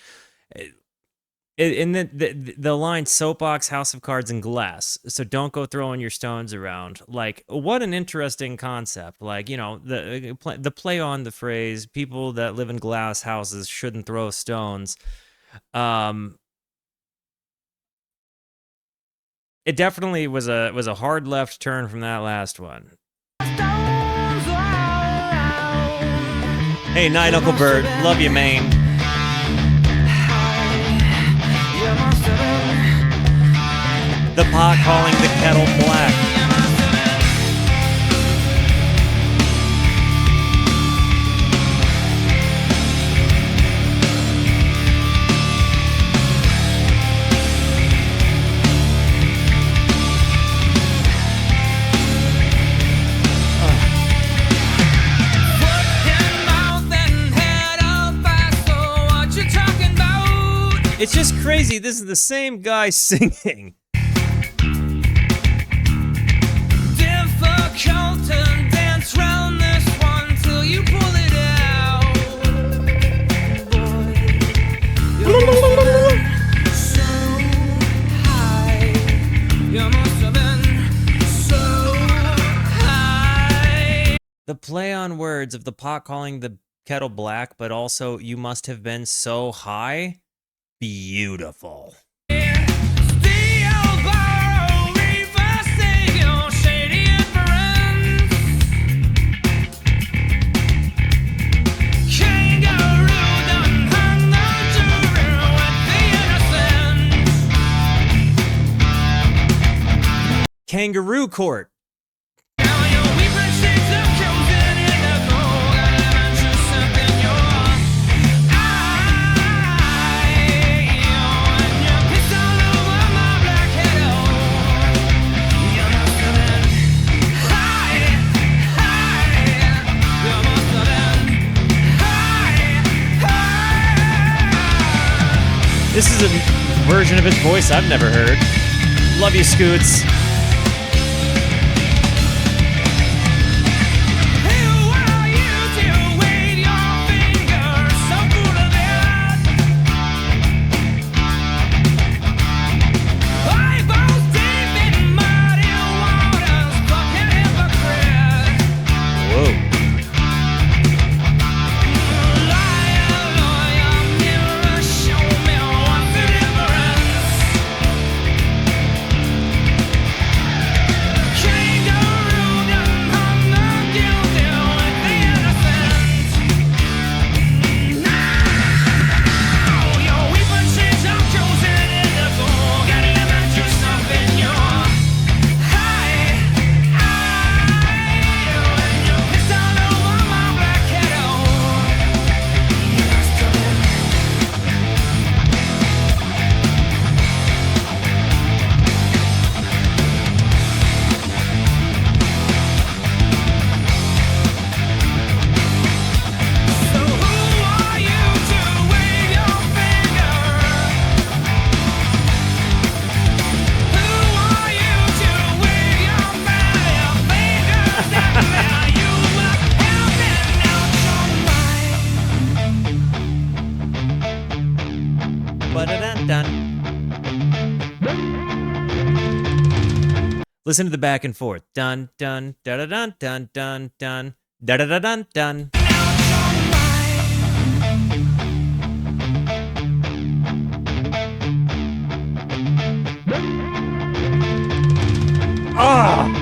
And the line soapbox, house of cards, and glass. So don't go throwing your stones around. Like, what an interesting concept. Like, you know, the play on the phrase people that live in glass houses shouldn't throw stones. It definitely was a hard left turn from that last one. Hey, Night Uncle Bert, love you, man. The pot calling the kettle black. just crazy. This is the same guy singing. Difficult to dance round this one till you pull it out. Boy, you must have been so high. You must have been so high. The play on words of the pot calling the kettle black, but also you must have been so high. Beautiful. Kangaroo Court. This is a version of his voice I've never heard. Love you, Scoots. Listen to the back and forth. Dun dun da da dun dun dun dun da da da dun dun. Ah!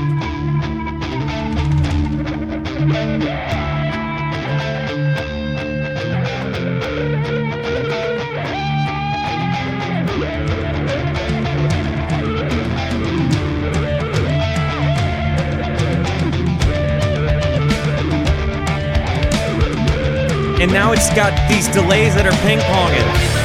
And now it's got these delays that are ping-ponging.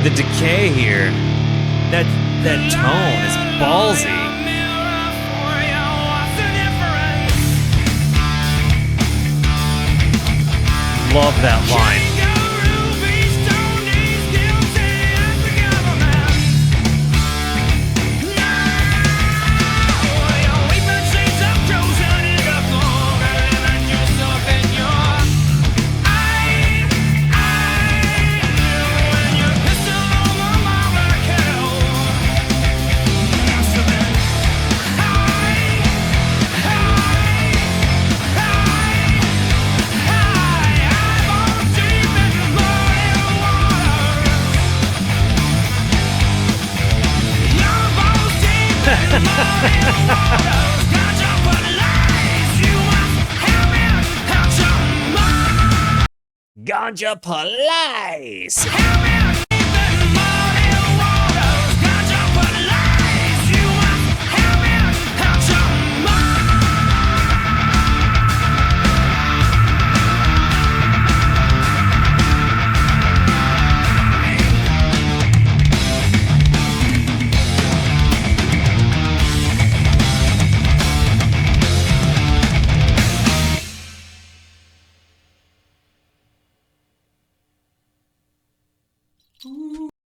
The decay here, that tone is ballsy. Love that line. Ganja Police!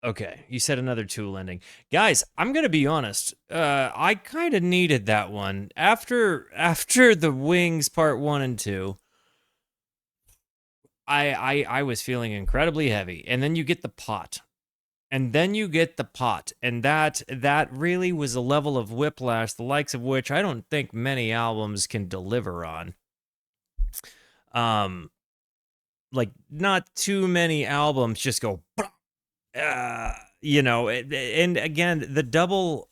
Okay, you said another Tool ending. Guys, I'm gonna be honest. I kind of needed that one. After the Wings Part 1 and 2, I was feeling incredibly heavy. And then you get the pot. And that really was a level of whiplash, the likes of which I don't think many albums can deliver on. Like, not too many albums just go, you know, and again, the double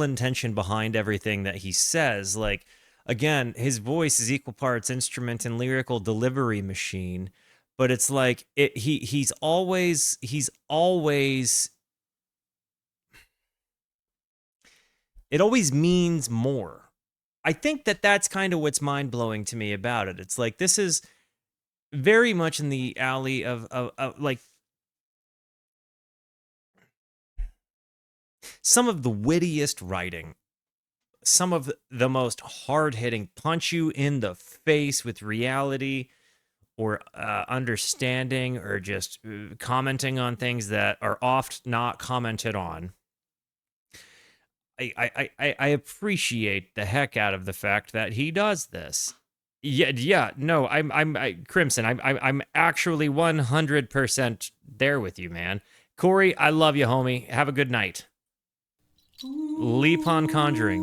intention behind everything that he says, like, again, his voice is equal parts instrument and lyrical delivery machine, but it's like he's always it always means more. I think that's kind of what's mind-blowing to me about it. It's like, this is very much in the alley of like some of the wittiest writing, some of the most hard-hitting, punch you in the face with reality or understanding, or just commenting on things that are oft not commented on. I appreciate the heck out of the fact that he does this. Yeah, no, I'm Crimson. I'm actually 100% there with you, man. Corey, I love you, homie. Have a good night. Lipan Conjuring.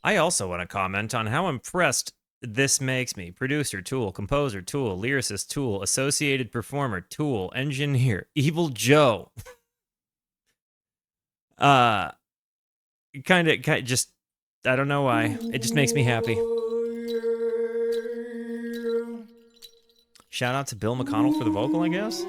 I also want to comment on how impressed this makes me. Producer, Tool. Composer, Tool. Lyricist, Tool. Associated performer, Tool. Engineer, Evil Joe. Kind of just, I don't know why. It just makes me happy. Shout out to Bill McConnell for the vocal, I guess.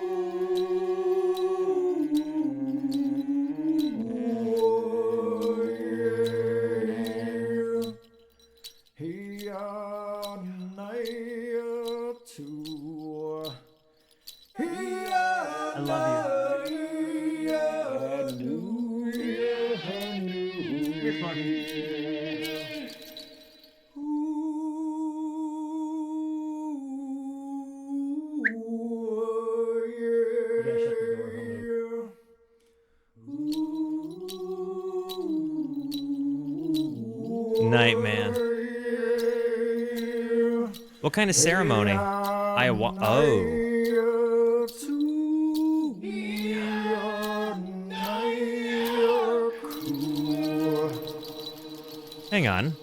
I love you. You're funny. You gotta shut the door, homie. Night, man. What kind of ceremony? Oh. Hang on.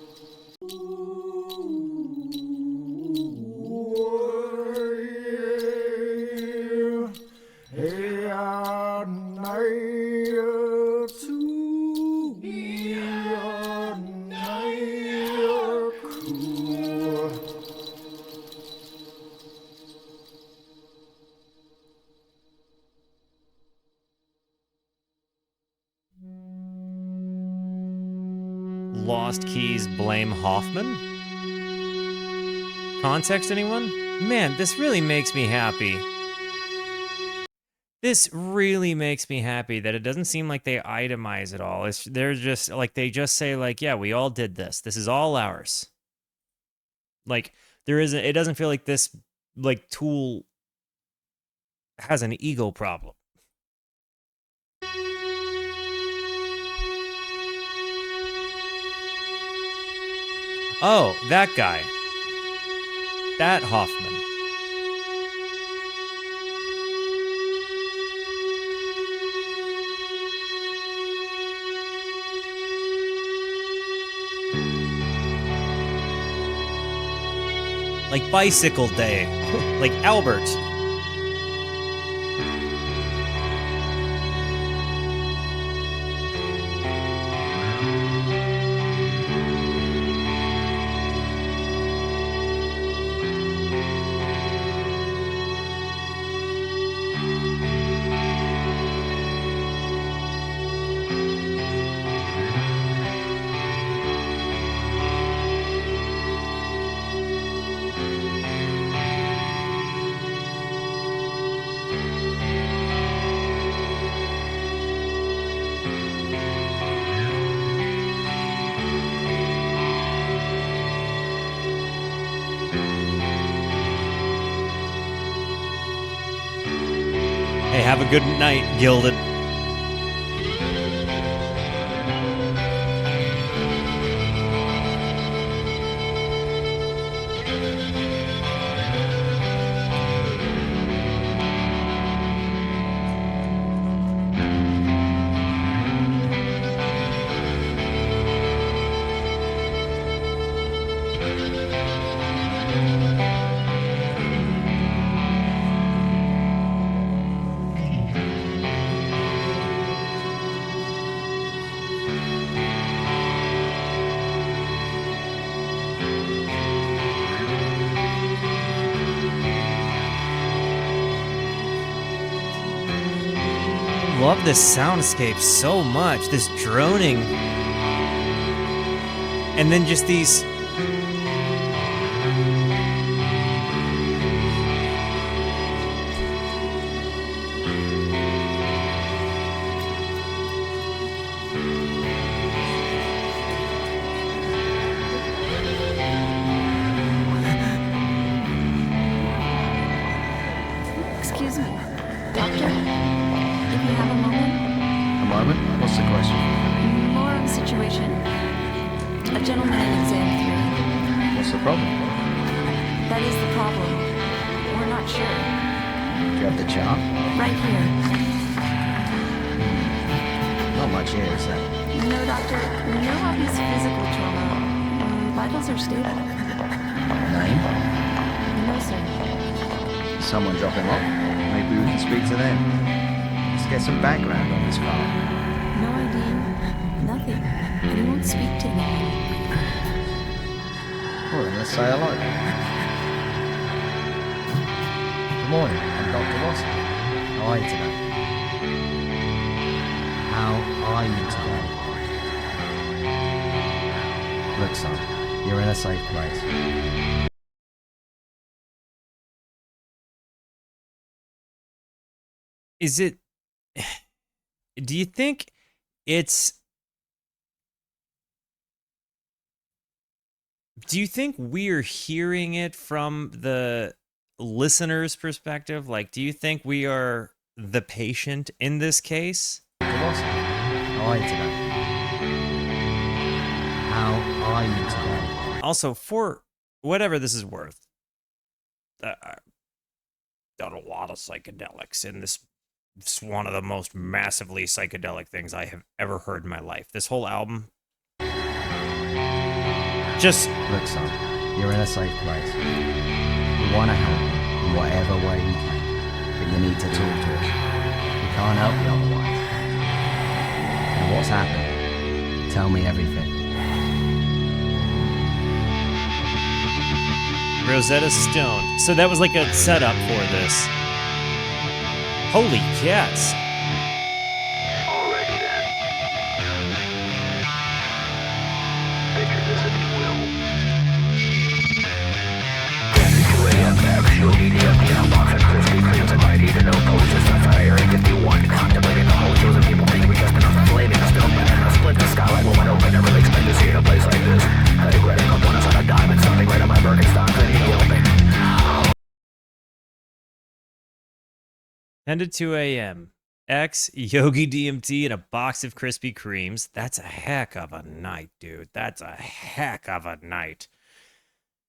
Lost Keys blame Hoffman? Context, anyone? Man, this really makes me happy. This really makes me happy that it doesn't seem like they itemize it all. They're just like, they just say like, yeah, we all did this. This is all ours. Like, it doesn't feel like this, like, Tool has an ego problem. Oh, that guy. That Hoffman. Like Bicycle Day. Like Albert. Hey, have a good night, Gilded. Love this soundscape so much, this droning. And then just these... Excuse me, doctor? If you have a moment? A moment? What's the question? More of a situation. A gentleman in exam 3. What's the problem? That is the problem. We're not sure. Do you have the chart? Right here. Not much here, is there? No, doctor. No obvious physical trauma. Vitals are stable. Name? No, sir. Someone drop him off? Maybe we can speak to them. Let's get some background on this file. No ID. Nothing. And he won't speak to anyone. Well, then let's say hello. Good morning, I'm Dr. Watson. How are you today? How are you today? Look, son, you're in a safe place. Is it... Do you think it's... Do you think we're hearing it from the listener's perspective? Like, do you think we are the patient in this case? Dr. Watson, how are you today? How are you today? Also, for whatever this is worth, I've done a lot of psychedelics, and this is one of the most massively psychedelic things I have ever heard in my life. This whole album, just... Look, son, you're in a safe place. We want to help you in whatever way we can, but you need to talk to us. We can't help you otherwise. Now, what's happened? Tell me everything. Rosetta Stoned. So that was like a setup for this. Holy cats. Alrighty then. Picture this if you will. Candy 2 a.m. Max, you'll need the box of Krispy Kremes and might even know posters for Fire 51. Contemplating the whole chosen people think we just enough flaming still banana split the skylight will wide open. Never expect to see in a place like this. I regret it, components on a diamond, something right on my Birkenstocks and yelping. 10 to 2 a.m. X, Yogi DMT, and a box of Krispy Kremes. That's a heck of a night, dude. That's a heck of a night.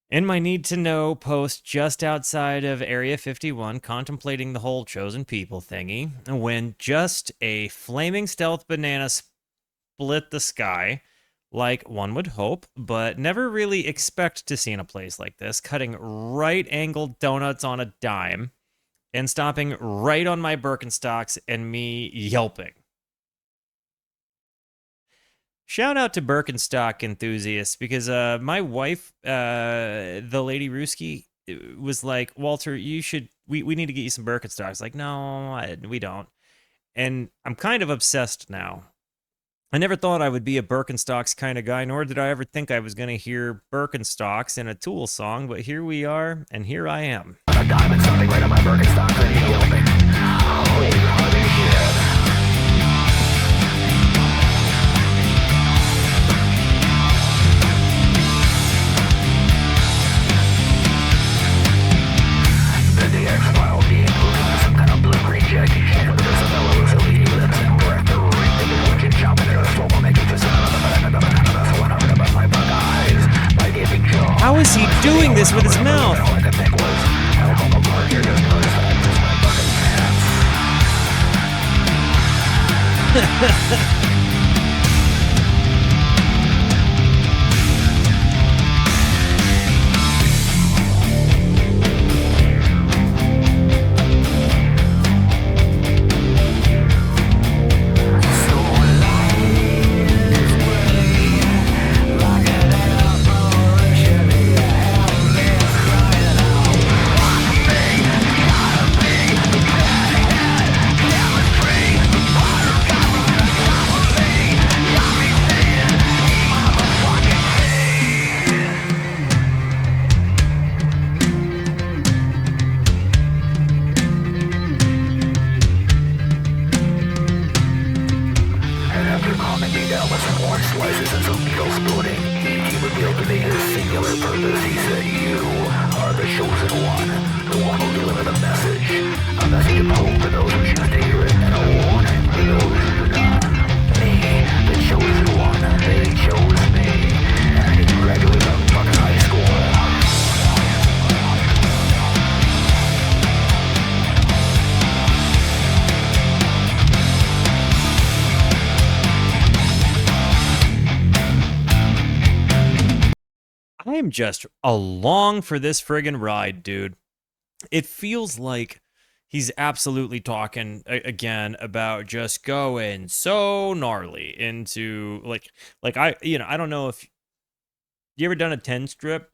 In my need to know post just outside of Area 51, contemplating the whole chosen people thingy, when just a flaming stealth banana split the sky, like one would hope, but never really expect to see in a place like this, cutting right-angled donuts on a dime, and stopping right on my Birkenstocks and me yelping. Shout out to Birkenstock enthusiasts, because my wife, the lady Rooski, was like, Walter, you should, we need to get you some Birkenstocks. Like, no, we don't. And I'm kind of obsessed now. I never thought I would be a Birkenstocks kind of guy, nor did I ever think I was going to hear Birkenstocks in a Tool song, but here we are, and here I am. A diamond, something right on my Birkenstocks and yelping. Holy honey shit. The X-File being moved by some kind of blue-green jacket. this with his mouth. All I could think was, I'll come apart here, just notice that I pissed my fucking pants. Slices and some needle spooning. He revealed to me his singular purpose. He said, you are the chosen one, the one who'll deliver the message. A message of hope for those who choose to hear it, and a warning for those who do not. Me, the chosen one, they chose me, and I didn't graduate from fucking high school. I am just along for this friggin' ride, dude. It feels like he's absolutely talking again about just going so gnarly into like I don't know if you ever done a 10 strip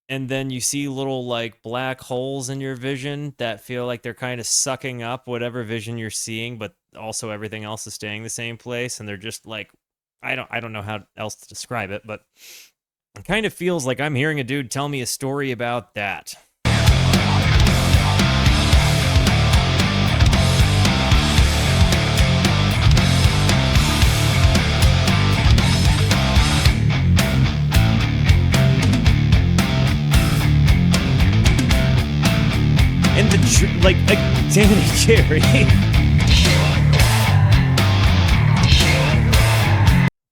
and then you see little like black holes in your vision that feel like they're kind of sucking up whatever vision you're seeing, but also everything else is staying the same place, and they're just like I don't know how else to describe it, but it kind of feels like I'm hearing a dude tell me a story about that. And Danny Carey.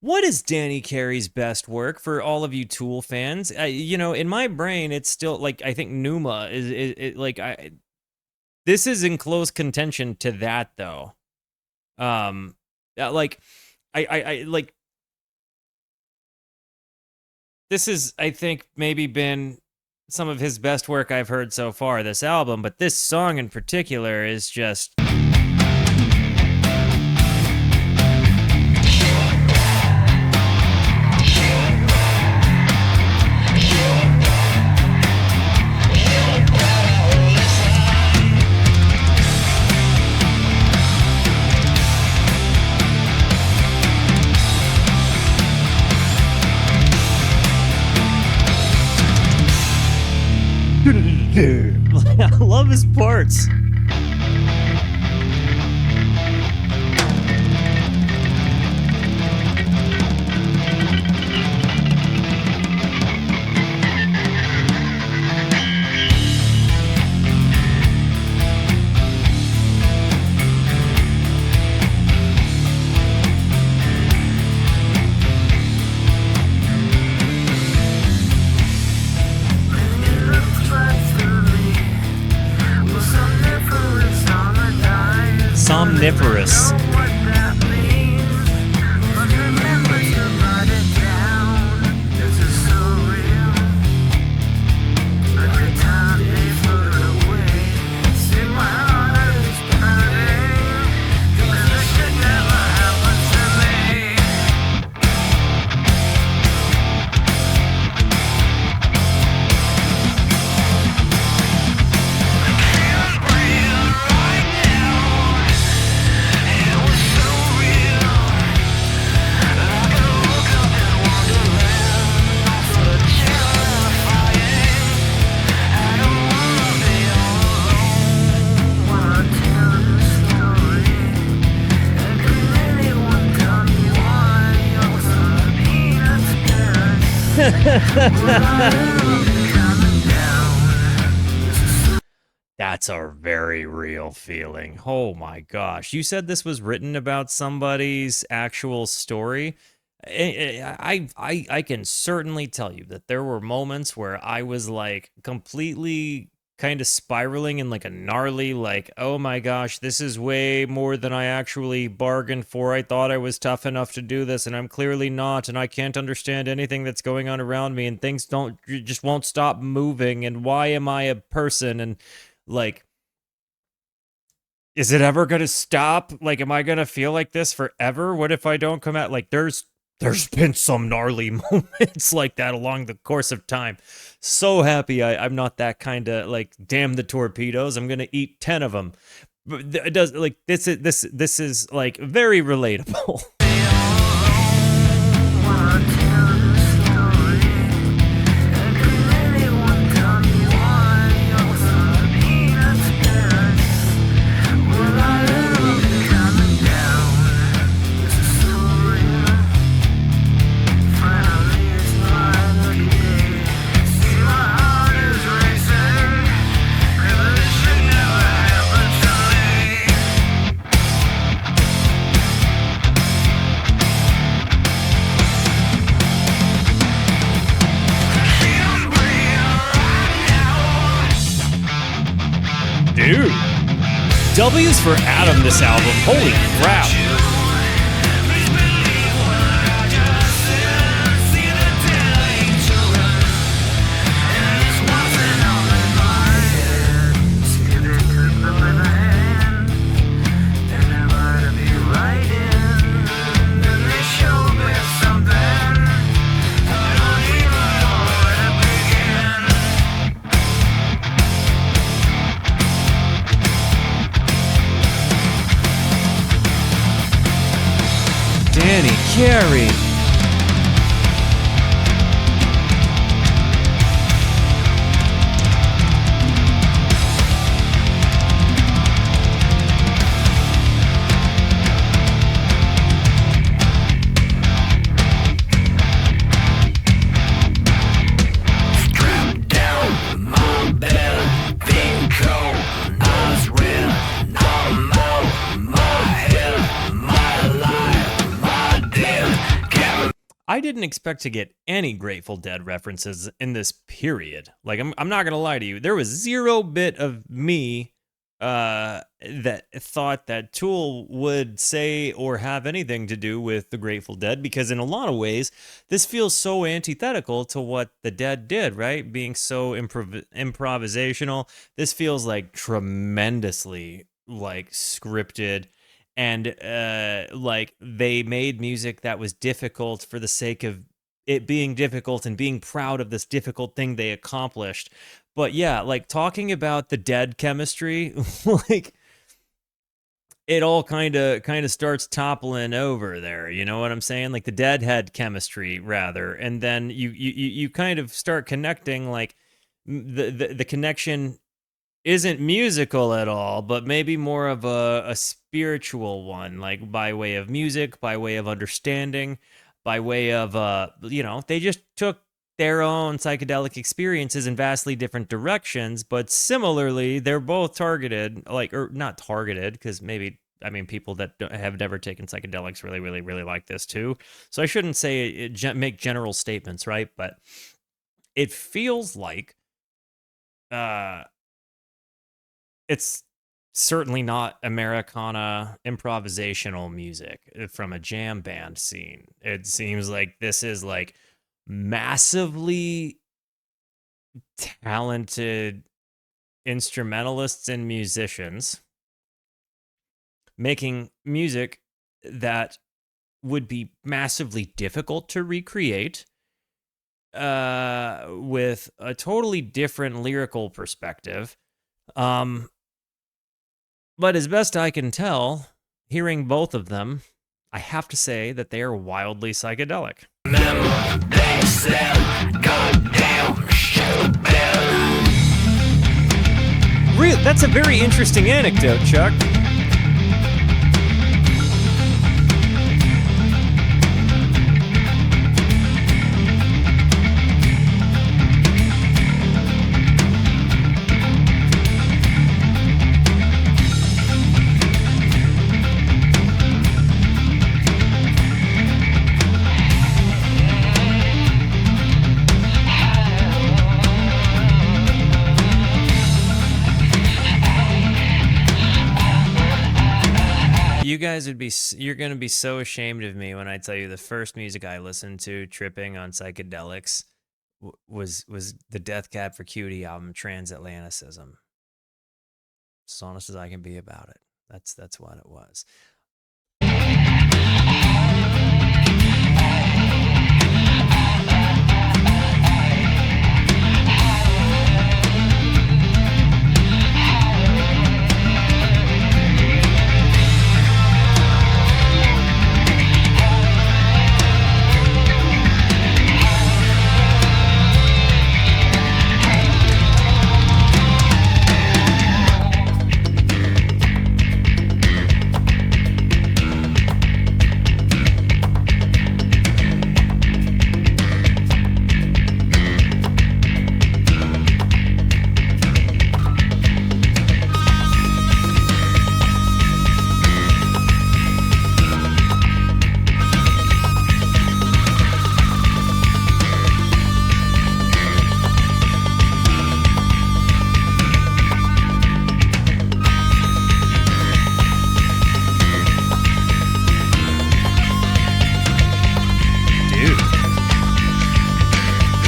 What is Danny Carey's best work for all of you Tool fans? In my brain, it's still like I think Numa is this is in close contention to that though. This is I think maybe been some of his best work I've heard so far this album, but this song in particular is just. I love his parts. Somniferous. That's a very real feeling. Oh my gosh. You said this was written about somebody's actual story. I can certainly tell you that there were moments where I was like completely kind of spiraling in like a gnarly, like, oh my gosh, this is way more than I actually bargained for. I thought I was tough enough to do this, and I'm clearly not, and I can't understand anything that's going on around me, and things just won't stop moving, and why am I a person? And like, is it ever gonna stop? Like, am I gonna feel like this forever? What if I don't come out? Like, there's been some gnarly moments like that along the course of time. So happy I'm not that kind of like, damn the torpedoes, I'm gonna eat 10 of them. But it does, like, this is like very relatable. Dude, W's for Adam this album. Holy crap. Danny Carey. I didn't expect to get any Grateful Dead references in this period. Like, I'm not gonna lie to you, there was zero bit of me that thought that Tool would say or have anything to do with the Grateful Dead, because in a lot of ways, this feels so antithetical to what the Dead did, right? Being so improvisational, this feels like tremendously like scripted. And like, they made music that was difficult for the sake of it being difficult and being proud of this difficult thing they accomplished. But yeah, like, talking about the Dead chemistry, like, it all kind of starts toppling over there. You know what I'm saying? Like, the Dead had chemistry rather, and then you kind of start connecting, like, the connection isn't musical at all, but maybe more of a spiritual one, like by way of music, by way of understanding, by way of, they just took their own psychedelic experiences in vastly different directions, but similarly, they're both targeted, like, or not targeted, because maybe, I mean, people that have never taken psychedelics really, really, really like this too. So I shouldn't say make general statements, right? But it feels like, it's certainly not Americana improvisational music from a jam band scene. It seems like this is like massively talented instrumentalists and musicians making music that would be massively difficult to recreate, with a totally different lyrical perspective. But as best I can tell, hearing both of them, I have to say that they are wildly psychedelic. They said, goddamn That's a very interesting anecdote, Chuck. guys would be, you're going to be so ashamed of me when I tell you the first music I listened to tripping on psychedelics was the Death Cab for Cutie album, Transatlanticism. As honest as I can be about it. That's what it was.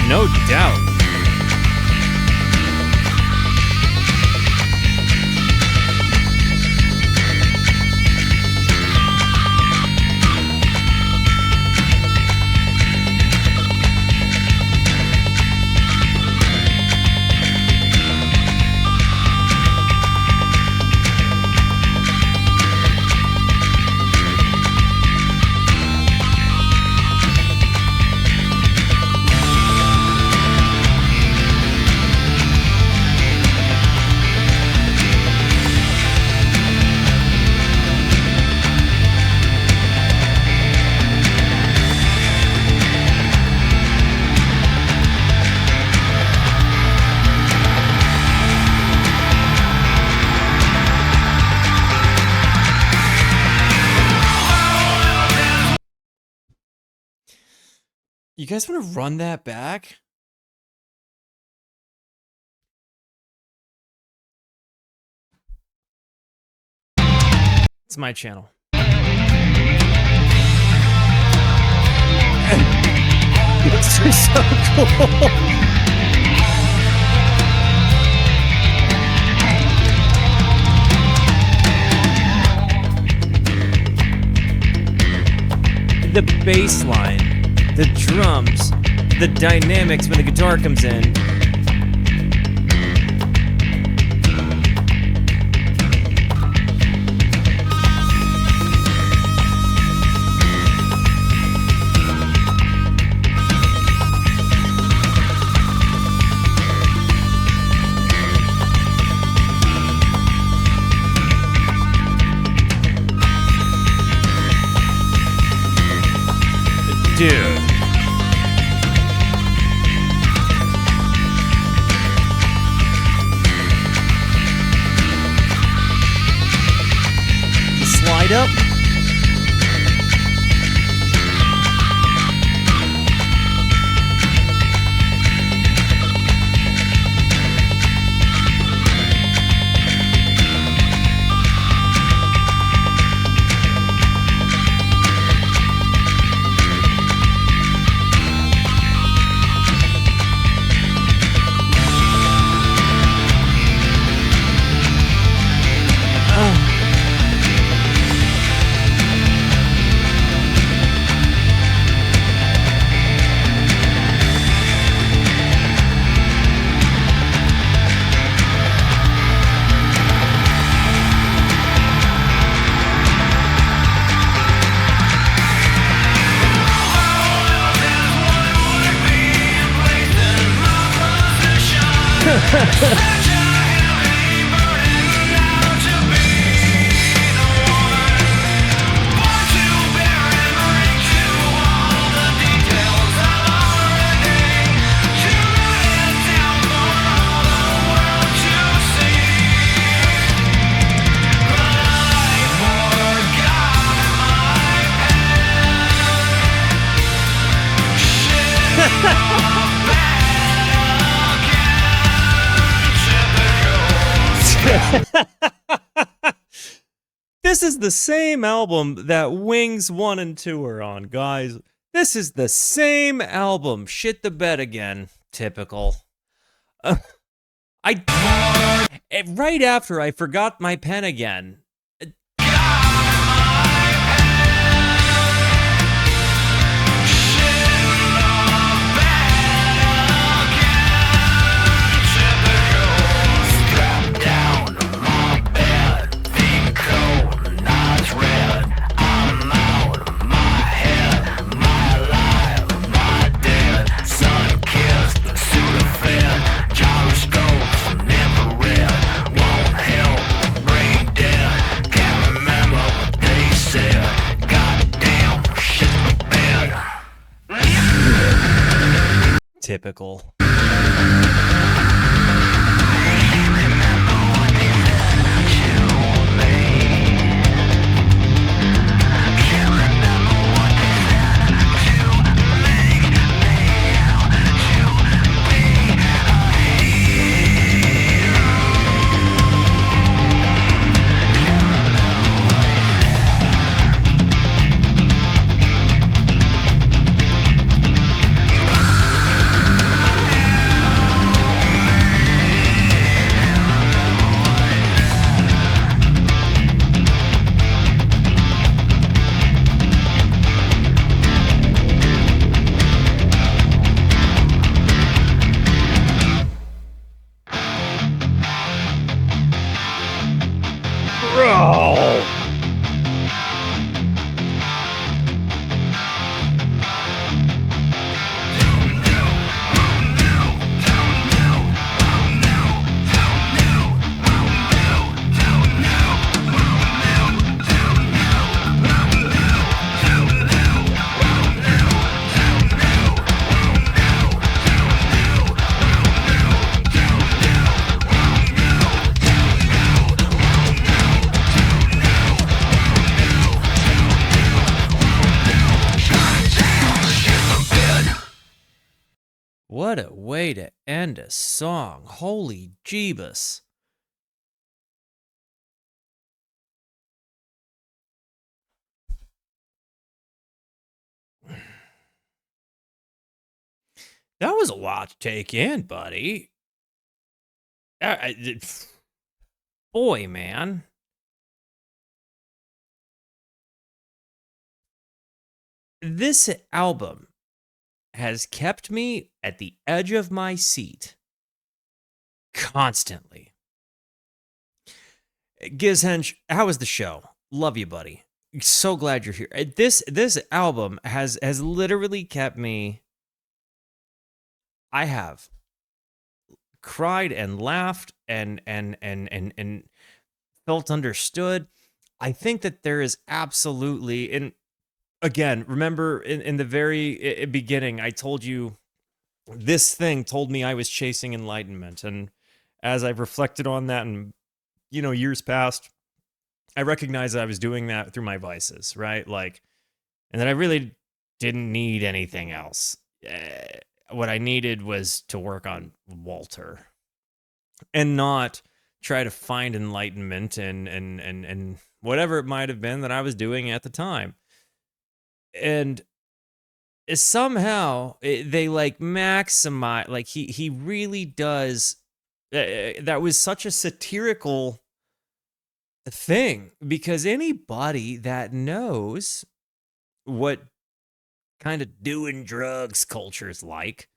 No doubt. You guys want to run that back? It's my channel. It's so cool. The bass line, the drums, the dynamics when the guitar comes in. Dude. The slide up. This is the same album that Wings 1 and 2 are on, guys. This is the same album. Shit the bed again. Typical. Right after I forgot my pen again. Typical. What a way to end a song. Holy Jeebus. That was a lot to take in, buddy. Boy, man. This album has kept me at the edge of my seat constantly. Gizhench, how was the show? Love you, buddy. So glad you're here. This album has literally kept me. I have cried and laughed and felt understood. I think that there is absolutely, and again, remember in the very beginning, I told you this thing told me I was chasing enlightenment. And as I've reflected on that and, years past, I recognized that I was doing that through my vices, right? Like, and that I really didn't need anything else. What I needed was to work on Walter and not try to find enlightenment and whatever it might have been that I was doing at the time. And somehow they like maximize, like he really does. That was such a satirical thing, because anybody that knows what kind of doing drugs culture is like,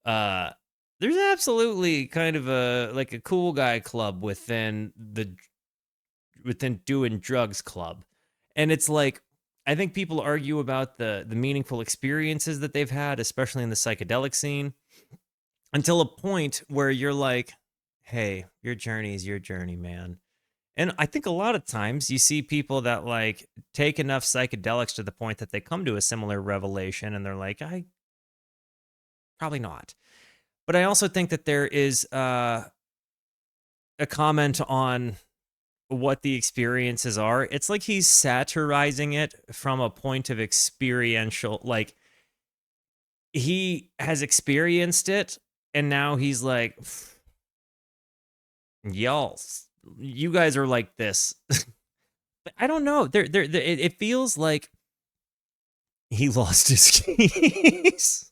there's absolutely kind of a cool guy club within doing drugs club. And it's like, I think people argue about the meaningful experiences that they've had, especially in the psychedelic scene, until a point where you're like, hey, your journey is your journey, man. And I think a lot of times you see people that like take enough psychedelics to the point that they come to a similar revelation and they're like, I probably not. But I also think that there is a comment on what the experiences are. It's like he's satirizing it from a point of experiential, like he has experienced it and now he's like, y'all, you guys are like this. But I don't know. It feels like he lost his keys.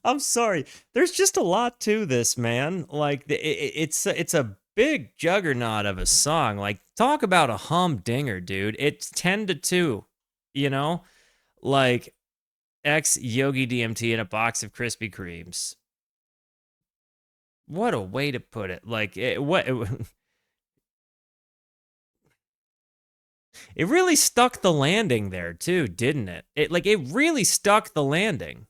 I'm sorry. There's just a lot to this, man. Like it's a big juggernaut of a song. Like talk about a humdinger, dude. It's 10-2. You know, like X Yogi DMT and a box of Krispy Kremes. What a way to put it. Like it really stuck the landing there too, didn't it? It really stuck the landing.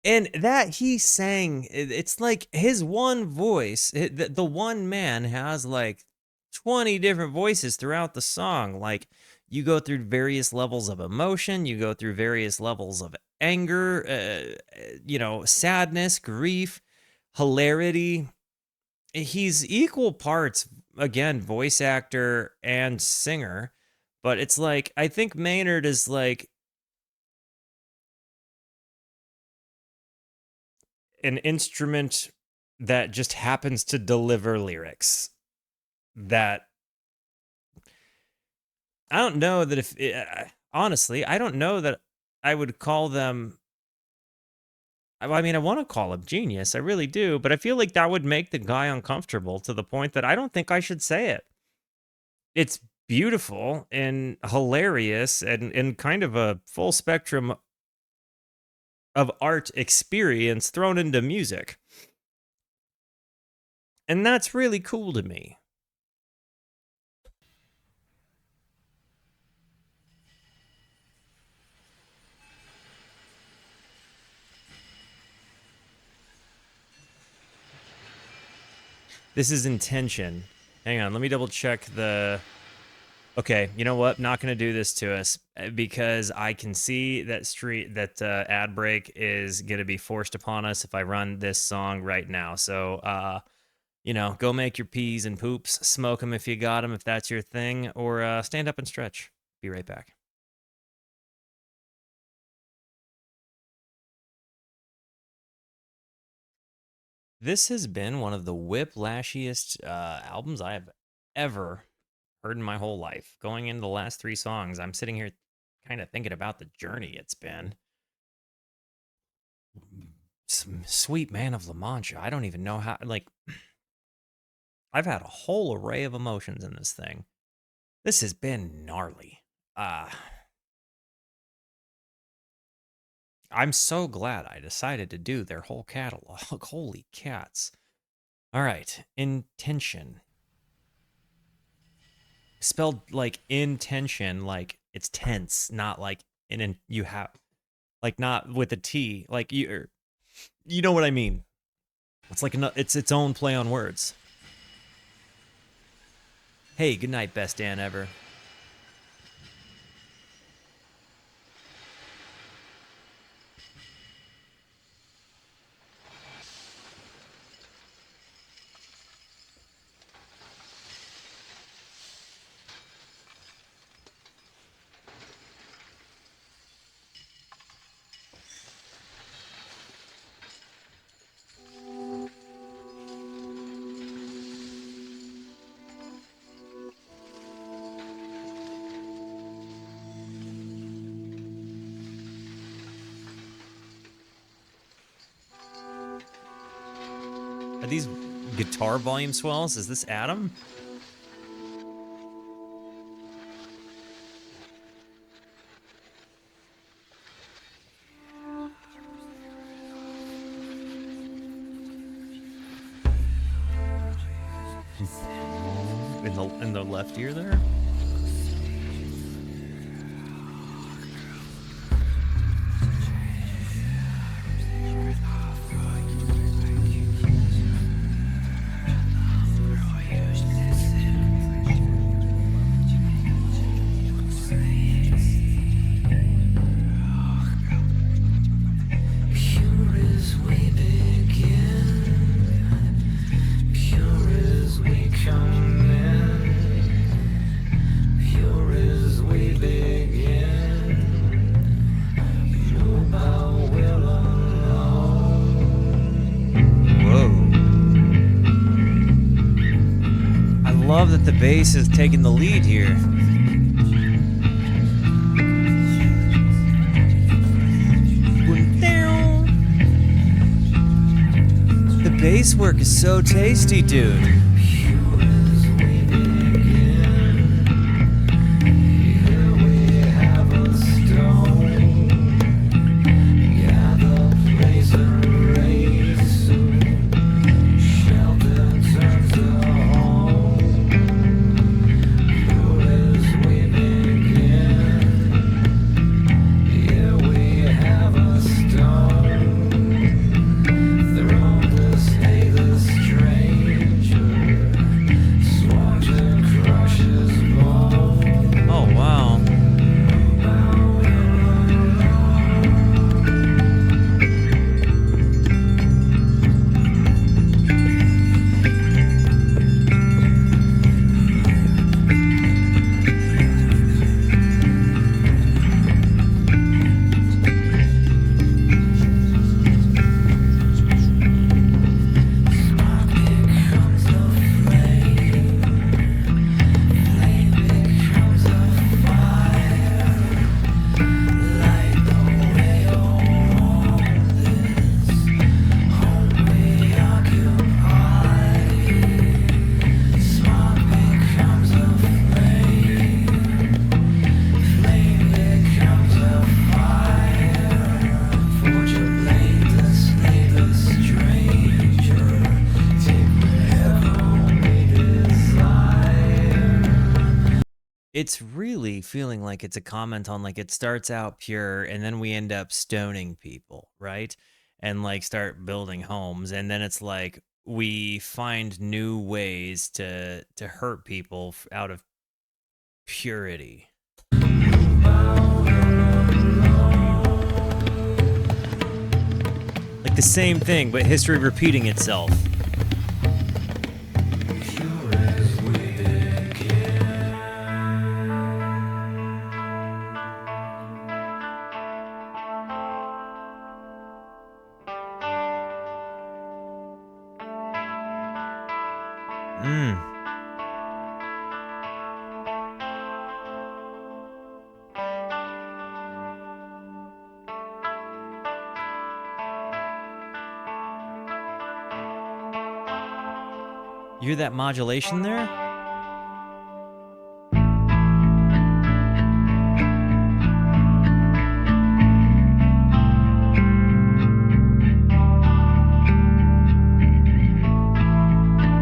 And that he sang, it's like his one voice, the one man has like 20 different voices throughout the song. Like you go through various levels of emotion, you go through various levels of anger, sadness, grief, hilarity. He's equal parts, again, voice actor and singer. But it's like, I think Maynard is like an instrument that just happens to deliver lyrics that I don't know that if honestly, I don't know that I would call them. I mean, I want to call him genius, I really do, but I feel like that would make the guy uncomfortable to the point that I don't think I should say it. It's beautiful and hilarious and kind of a full spectrum of art experience thrown into music. And that's really cool to me. This is intention. Hang on, let me double check the... Okay, you know what? Not going to do this to us because I can see that ad break is going to be forced upon us if I run this song right now. So, go make your peas and poops, smoke them if you got them, if that's your thing, or stand up and stretch. Be right back. This has been one of the whiplashiest albums I have ever heard in my whole life. Going into the last 3 songs, I'm sitting here kind of thinking about the journey it's been. Some sweet man of La Mancha. I don't even know how, I've had a whole array of emotions in this thing. This has been gnarly. I'm so glad I decided to do their whole catalog. Holy cats. All right, intention. Spelled like intention, like it's tense, not like you have, like not with a T, like you know what I mean. It's like it's its own play on words. Hey, good night, best Dan ever. Are these guitar volume swells? Is this Adam? In the left ear there? Pure as we come love that the bass is taking the lead here. The bass work is so tasty, dude. It's really feeling like it's a comment on, like, it starts out pure and then we end up stoning people, right? And like start building homes, and then it's like we find new ways to hurt people out of purity. Like the same thing, but history repeating itself. You hear that modulation there?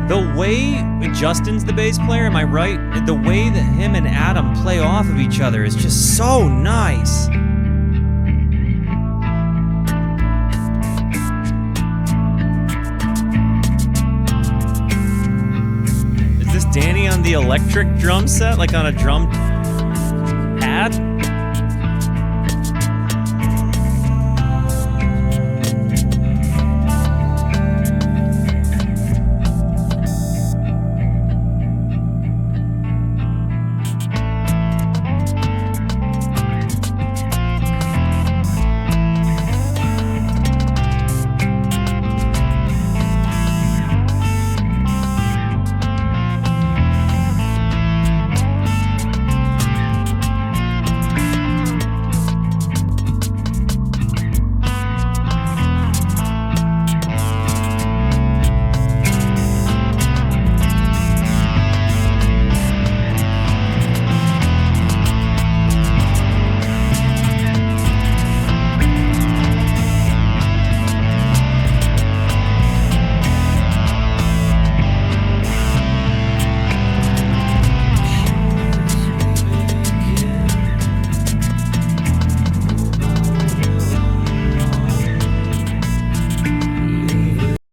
The way Justin's the bass player, am I right? The way that him and Adam play off of each other is just so nice. Danny on the electric drum set, like on a drum pad?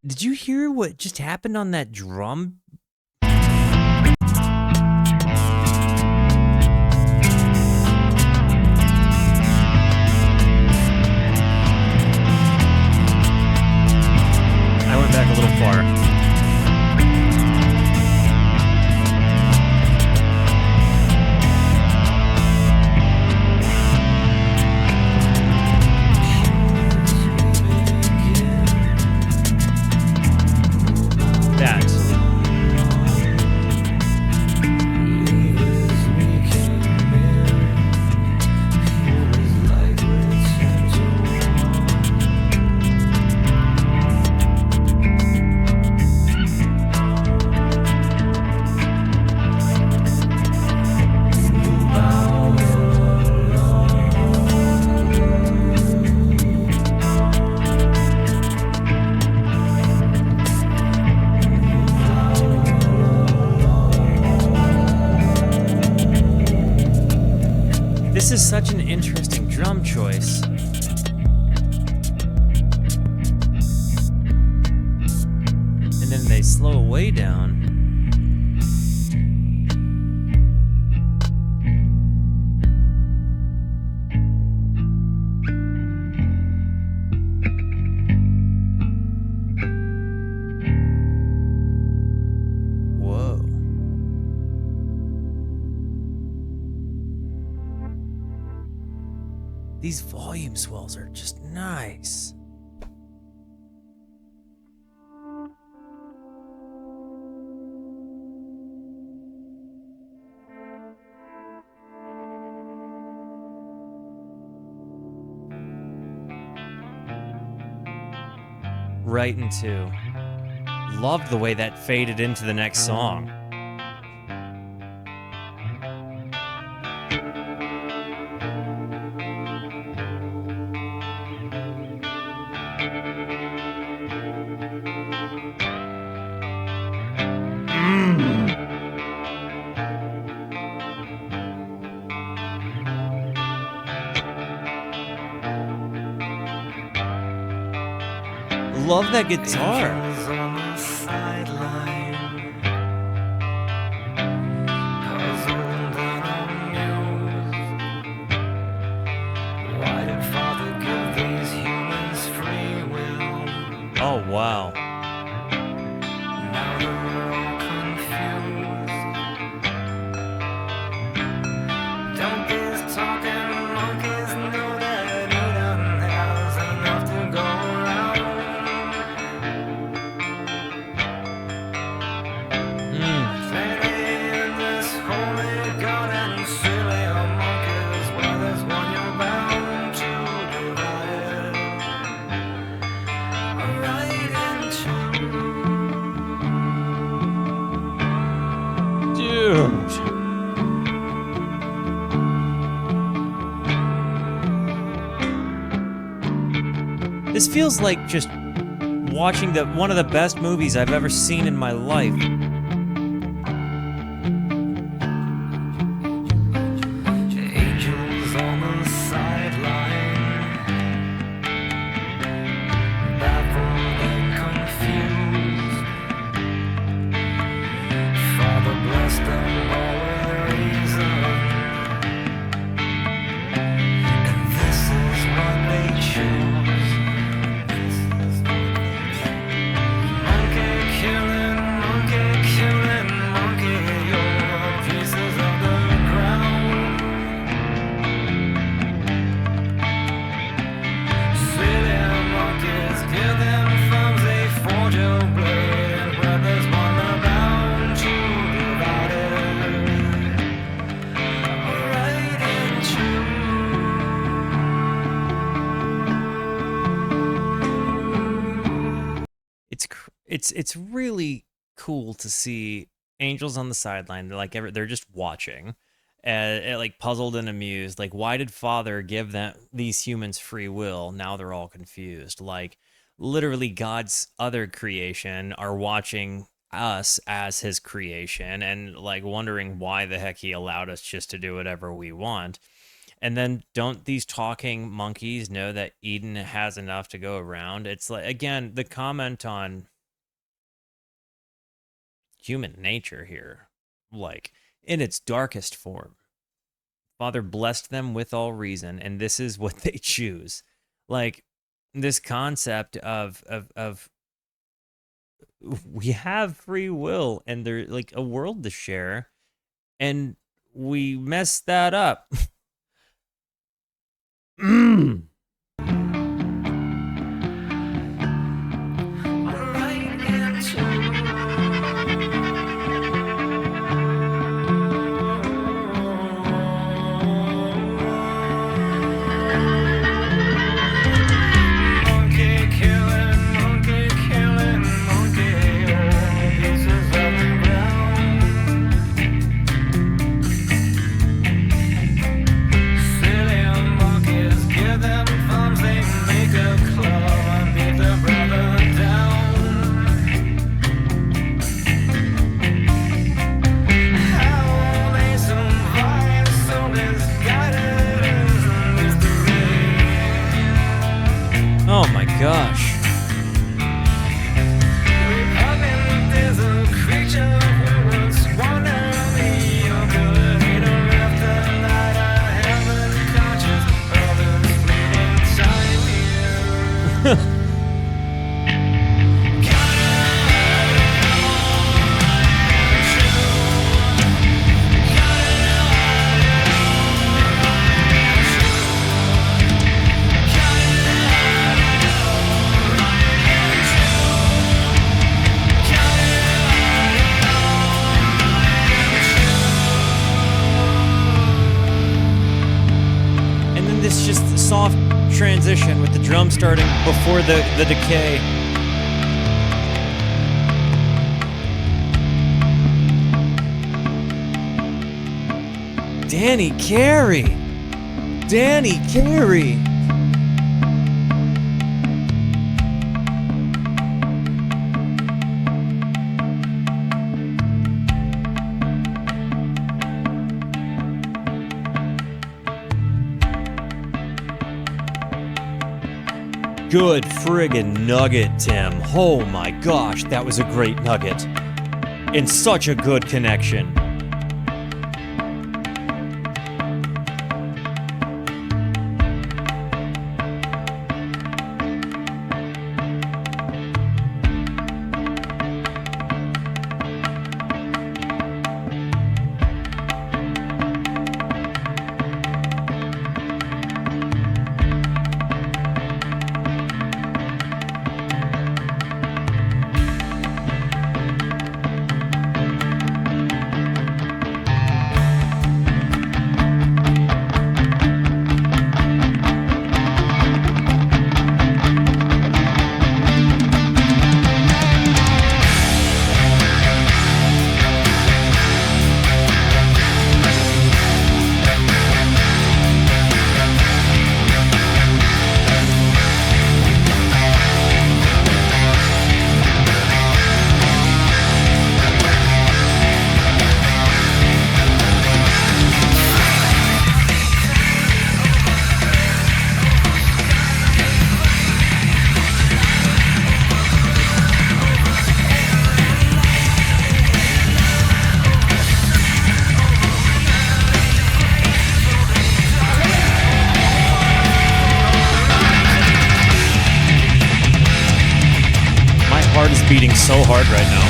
Did you hear what just happened on that drum? I went back a little far. This is such an interesting drum choice. And then they slow way down. Whoa. These volume swells are just nice. Right into. Loved the way that faded into the next song. Love that guitar. Angels on the sideline, puzzled and amused. Why did Father give these humans free will? Oh, wow. Now they're all confused. Don't these talking monkeys know that Eden has enough to go around? Plenty in this holy garden, silly monkeys, where there's one you're bound to divide it right into. Dude. This feels like just watching one of the best movies I've ever seen in my life. Angels on the sideline, baffled and confused. Father blessed them all with reason, and this is what they choose. Monkey killing, monkey, you're pieces of the ground. Silly monkeys, give them thumbs, they forge a blade, and where there's one bound to divide it right into. It's really cool to see angels on the sideline. They're just watching, like puzzled and amused. Like, why did Father give these humans free will? Now they're all confused. Like, literally, God's other creation are watching us as his creation and like wondering why the heck he allowed us just to do whatever we want. And then don't these talking monkeys know that Eden has enough to go around? It's like, again, the comment on human nature here, like in its darkest form. Father blessed them with all reason, and this is what they choose. Like this concept of we have free will and there's like a world to share, and we mess that up. Right into. Monkey killing, monkey, pieces of the ground. Silly monkeys, give them transition with the drum starting before the decay. Danny Carey! Danny Carey! Good friggin' nugget, Tim. Oh my gosh, that was a great nugget. And such a good connection. Beating so hard right now.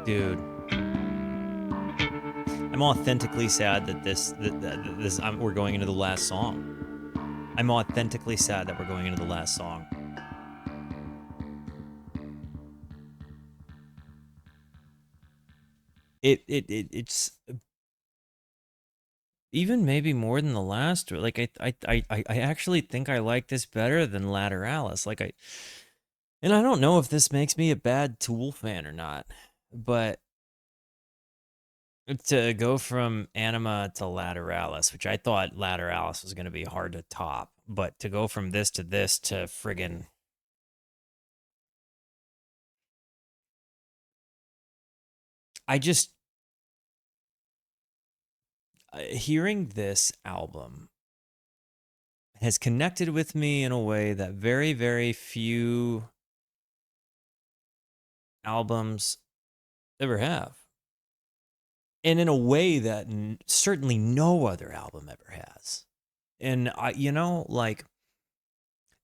Dude, I'm authentically sad that we're going into the last song. I'm authentically sad that we're going into the last song. It's even maybe more than the last. Like I actually think I like this better than Lateralis. Like And I don't know if this makes me a bad Tool fan or not, but to go from Anima to Lateralis, which I thought Lateralis was going to be hard to top, but to go from this to friggin' I just hearing this album has connected with me in a way that very, very few albums ever have. And in a way that certainly no other album ever has. And like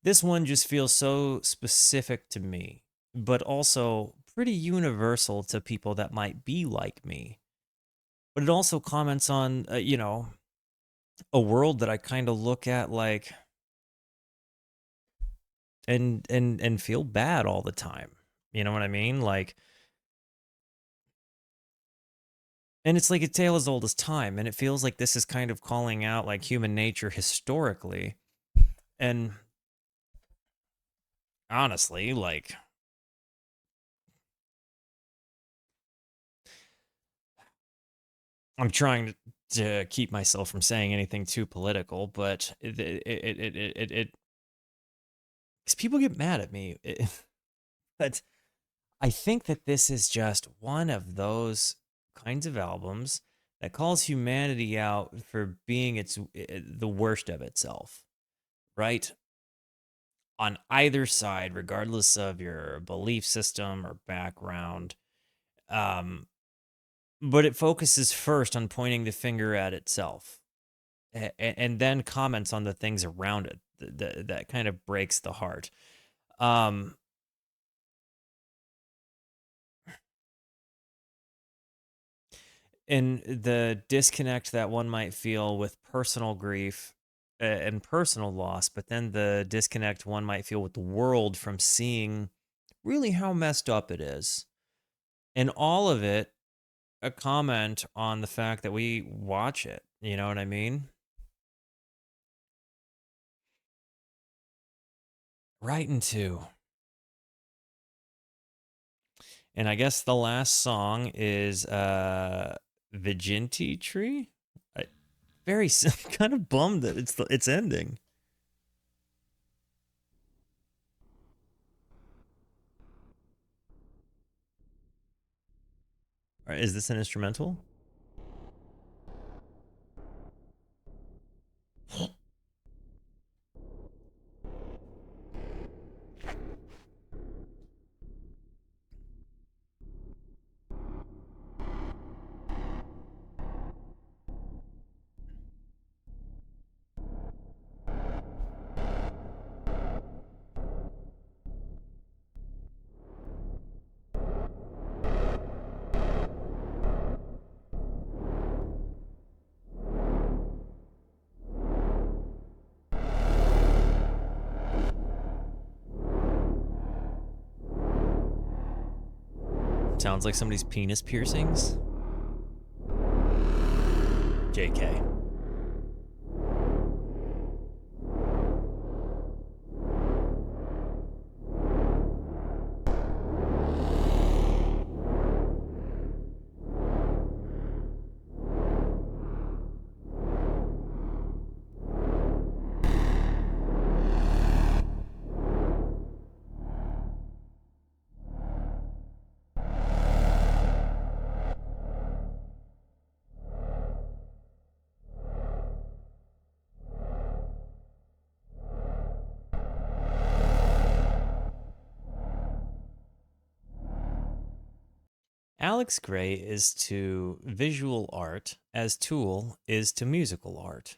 this one just feels so specific to me, but also pretty universal to people that might be like me. But it also comments on, a world that I kind of look at like and feel bad all the time. You know what I mean? Like, and it's like a tale as old as time, and it feels like this is kind of calling out like human nature historically. And honestly, like I'm trying to keep myself from saying anything too political, but it because people get mad at me. But I think that this is just one of those kinds of albums that calls humanity out for being the worst of itself, right? On either side, regardless of your belief system or background. Um, but it focuses first on pointing the finger at itself, and then comments on the things around it that kind of breaks the heart. Um, and the disconnect that one might feel with personal grief and personal loss, but then the disconnect one might feel with the world from seeing really how messed up it is. And all of it, a comment on the fact that we watch it. You know what I mean? Right into. And I guess the last song is Viginti Tree. I, very kind of bummed that it's ending. Is this an instrumental? Sounds like somebody's penis piercings. JK. Alex Gray is to visual art as Tool is to musical art.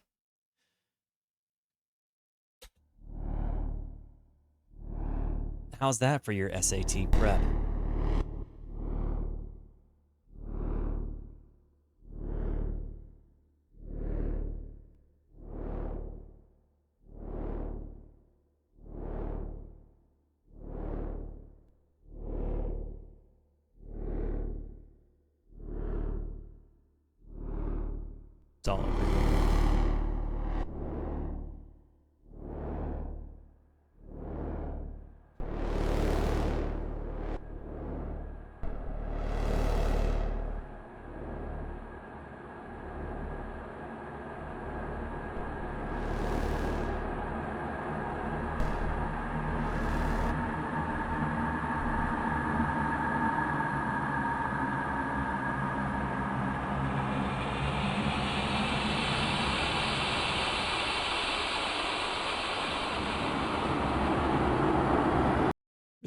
How's that for your SAT prep? It's all over.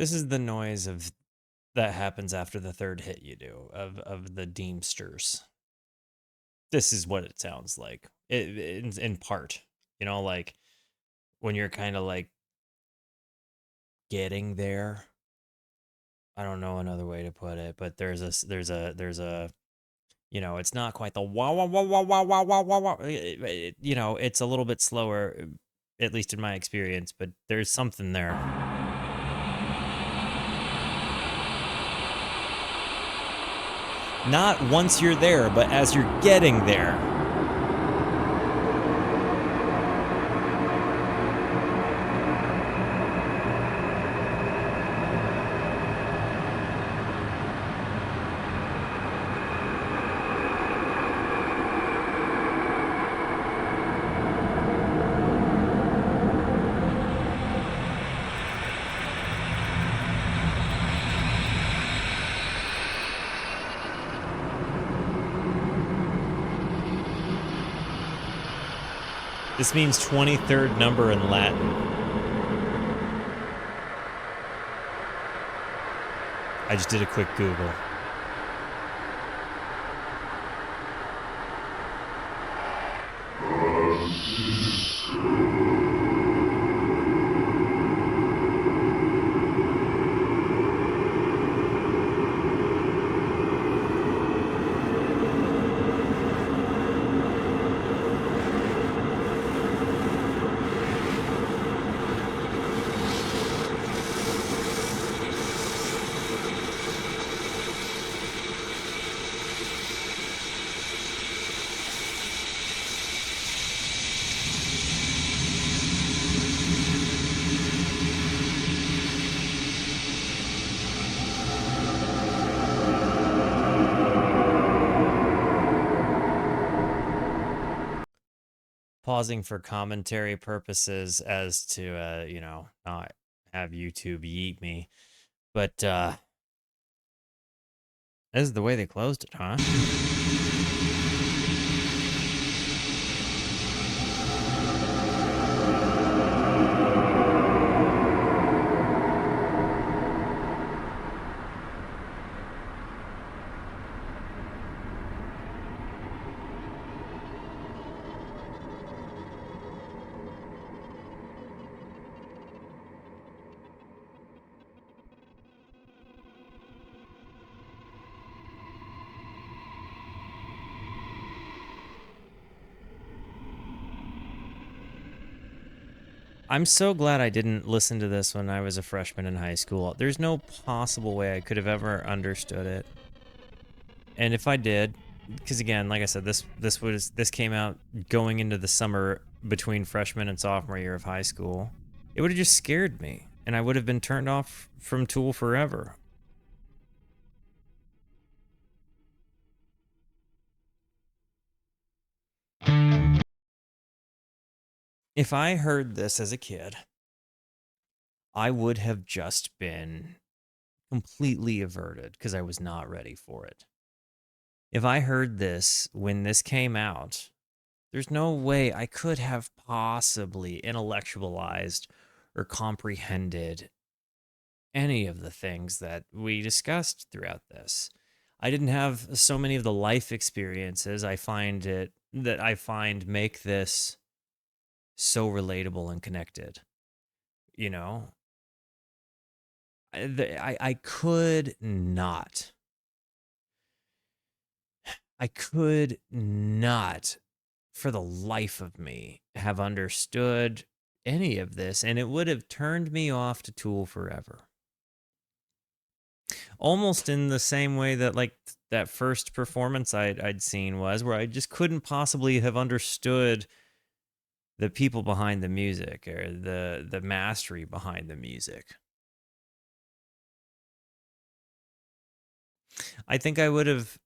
This is the noise of that happens after the third hit you do of the Deemsters. This is what it sounds like. In part, you know, like when you're kind of like getting there. I don't know another way to put it, but there's a you know, it's not quite the wah wah wah wah wah wah wah wah wah. You know, it's a little bit slower, at least in my experience, but there's something there. Not once you're there, but as you're getting there. This means 23rd number in Latin. I just did a quick Google. Pausing for commentary purposes as to, you know, not have YouTube yeet me. But, this is the way they closed it, huh? I'm so glad I didn't listen to this when I was a freshman in high school. There's no possible way I could have ever understood it. And if I did, because again, like I said, this came out going into the summer between freshman and sophomore year of high school. It would have just scared me, and I would have been turned off from Tool forever. If I heard this as a kid, I would have just been completely averted because I was not ready for it. If I heard this when this came out, there's no way I could have possibly intellectualized or comprehended any of the things that we discussed throughout this. I didn't have so many of the life experiences I find make this so relatable and connected. You know, I could not for the life of me have understood any of this, and it would have turned me off to Tool forever. Almost in the same way that like that first performance I'd seen was, where I just couldn't possibly have understood the people behind the music or the mastery behind the music. I think I would have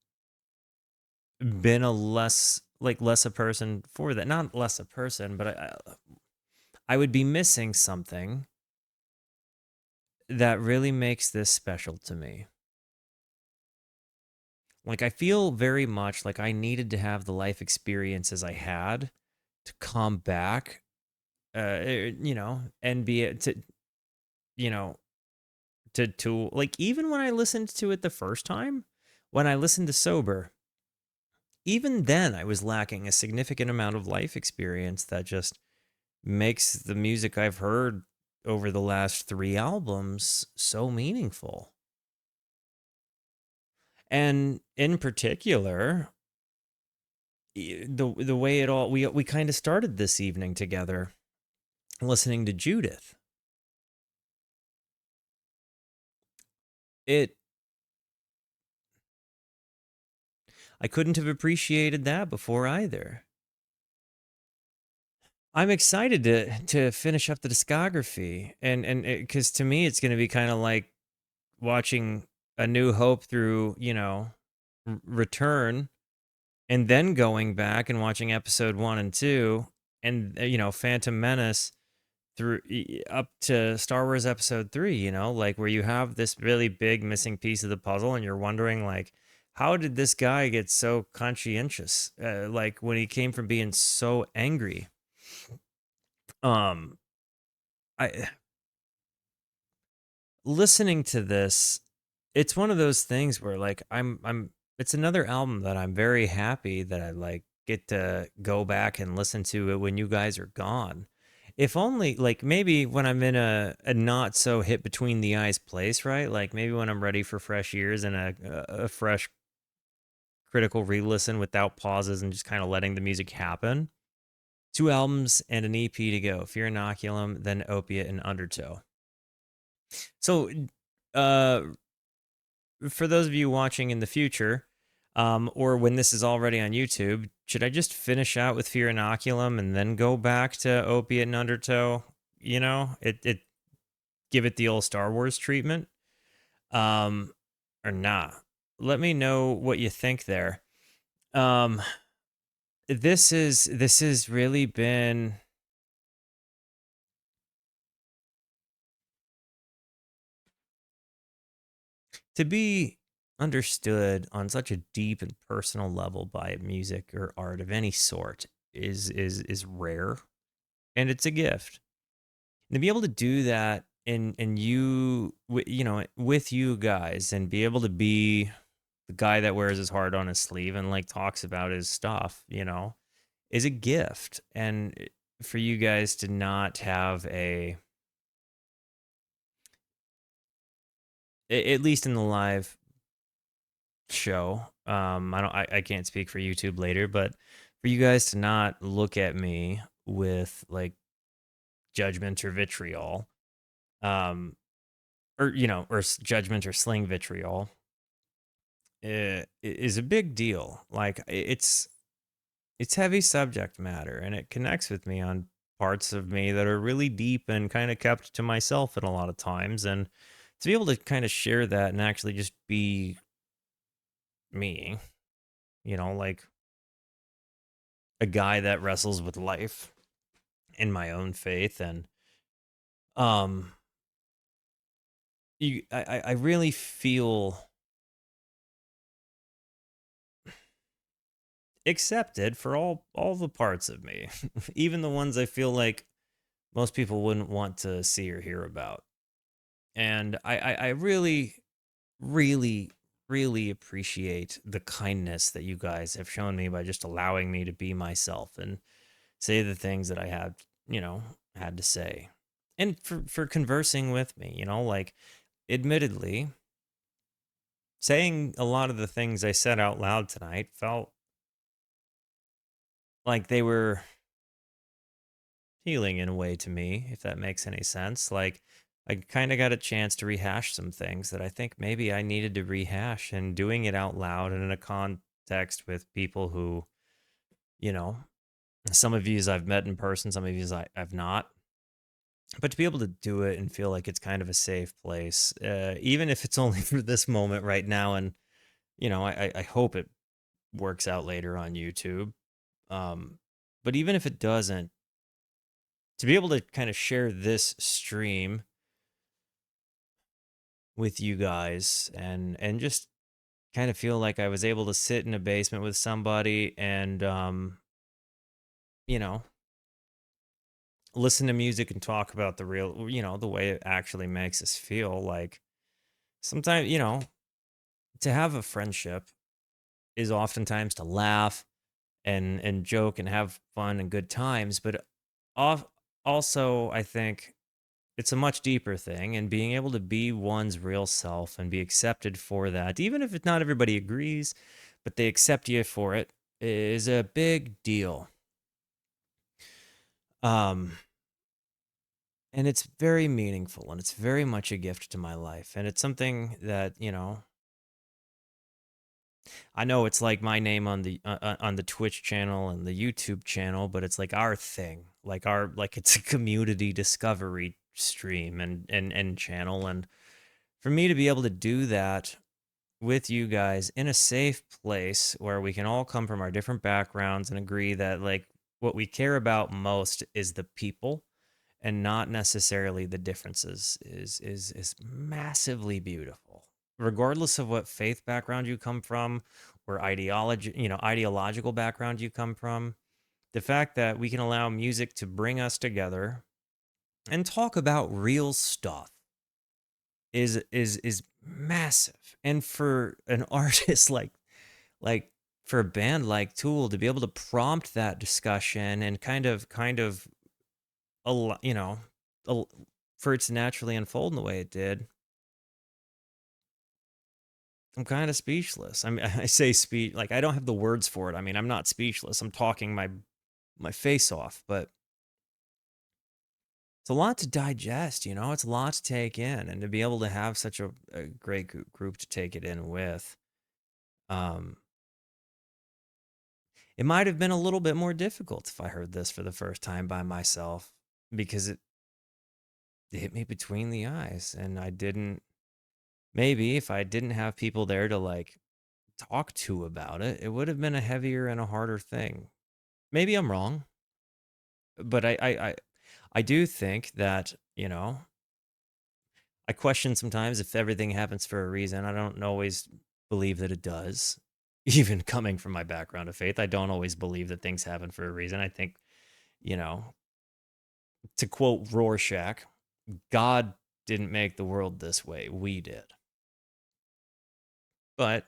been a less a person for that. Not less a person, but I would be missing something that really makes this special to me. Like, I feel very much like I needed to have the life experiences I had to come back, you know, and be to, you know, to Tool. Like, even when I listened to it the first time, when I listened to Sober, even then I was lacking a significant amount of life experience that just makes the music I've heard over the last 3 albums so meaningful. And in particular, the way it all we kind of started this evening together listening to Judith. It I couldn't have appreciated that before either. I'm excited to finish up the discography, and because to me it's going to be kind of like watching A New Hope through, Return, and then going back and watching episode 1 and 2, and Phantom Menace through up to Star Wars episode 3, like where you have this really big missing piece of the puzzle and you're wondering like, how did this guy get so conscientious? Like when he came from being so angry. Um, I listening to this, it's one of those things where like it's another album that I'm very happy that I like get to go back and listen to it when you guys are gone. If only like maybe when I'm in a not so hit between the eyes place, right? Like maybe when I'm ready for fresh ears and a fresh critical re-listen without pauses and just kind of letting the music happen. 2 albums and an EP to go. Fear Inoculum, then Opiate and Undertow. So, uh, for those of you watching in the future, or when this is already on YouTube, should I just finish out with Fear Inoculum and then go back to Opiate and Undertow? It give it the old Star Wars treatment, or not? Let me know what you think there. Um, this has really been to be understood on such a deep and personal level by music or art of any sort is rare, and it's a gift. And to be able to do that and with you guys, and be able to be the guy that wears his heart on his sleeve and like talks about his stuff, is a gift. And for you guys to not have at least in the live show, I can't speak for YouTube later, but for you guys to not look at me with like judgment or vitriol, um or judgment or sling vitriol, is a big deal. Like it's heavy subject matter, and it connects with me on parts of me that are really deep and kind of kept to myself at a lot of times. And to be able to kind of share that and actually just be me, like a guy that wrestles with life in my own faith. And um I really feel accepted for all the parts of me, even the ones I feel like most people wouldn't want to see or hear about. And I really, really, really appreciate the kindness that you guys have shown me by just allowing me to be myself and say the things that I had to say. And for conversing with me, like admittedly, saying a lot of the things I said out loud tonight felt like they were healing in a way to me, if that makes any sense. Like I kind of got a chance to rehash some things that I think maybe I needed to rehash, and doing it out loud and in a context with people who, you know, some of yous I've met in person, some of yous I've not. But to be able to do it and feel like it's kind of a safe place, even if it's only for this moment right now, and I hope it works out later on YouTube. But even if it doesn't, to be able to kind of share this stream with you guys, and just kind of feel like I was able to sit in a basement with somebody and you know, listen to music and talk about the real, the way it actually makes us feel like sometimes, you know, to have a friendship is oftentimes to laugh and joke and have fun and good times, but also I think it's a much deeper thing, and being able to be one's real self and be accepted for that, even if not everybody agrees, but they accept you for it, is a big deal. Um, and it's very meaningful, and it's very much a gift to my life, and it's something that, you know, I know it's like my name on the Twitch channel and the YouTube channel, but it's like our thing, like it's a community discovery stream and channel, and for me to be able to do that with you guys in a safe place where we can all come from our different backgrounds and agree that like what we care about most is the people and not necessarily the differences is massively beautiful, regardless of what faith background you come from or ideological background you come from. The fact that we can allow music to bring us together and talk about real stuff is massive. And for an artist like for a band like Tool to be able to prompt that discussion and kind of you know, for it to naturally unfold in the way it did, I'm kind of speechless. I mean, I say like I don't have the words for it. I mean, I'm not speechless. I'm talking my face off, but it's a lot to digest, you know? It's a lot to take in, and to be able to have such a great group to take it in with. Um, it might have been a little bit more difficult if I heard this for the first time by myself, because it hit me between the eyes, and I didn't. Maybe if I didn't have people there to like talk to about it, it would have been a heavier and a harder thing. Maybe I'm wrong, but I do think that, you know, I question sometimes if everything happens for a reason. I don't always believe that it does. Even coming from my background of faith, I don't always believe that things happen for a reason. I think, you know, to quote Rorschach, God didn't make the world this way. We did. But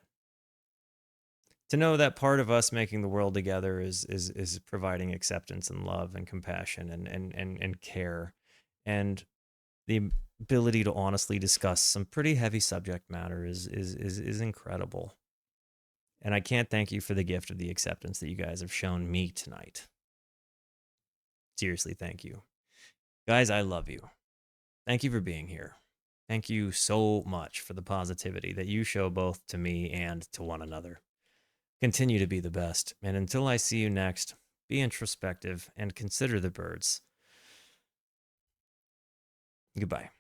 to know that part of us making the world together is providing acceptance and love and compassion and care, and the ability to honestly discuss some pretty heavy subject matter is incredible. And I can't thank you for the gift of the acceptance that you guys have shown me tonight. Seriously, thank you. Guys, I love you. Thank you for being here. Thank you so much for the positivity that you show both to me and to one another. Continue to be the best, and until I see you next, be introspective and consider the birds. Goodbye.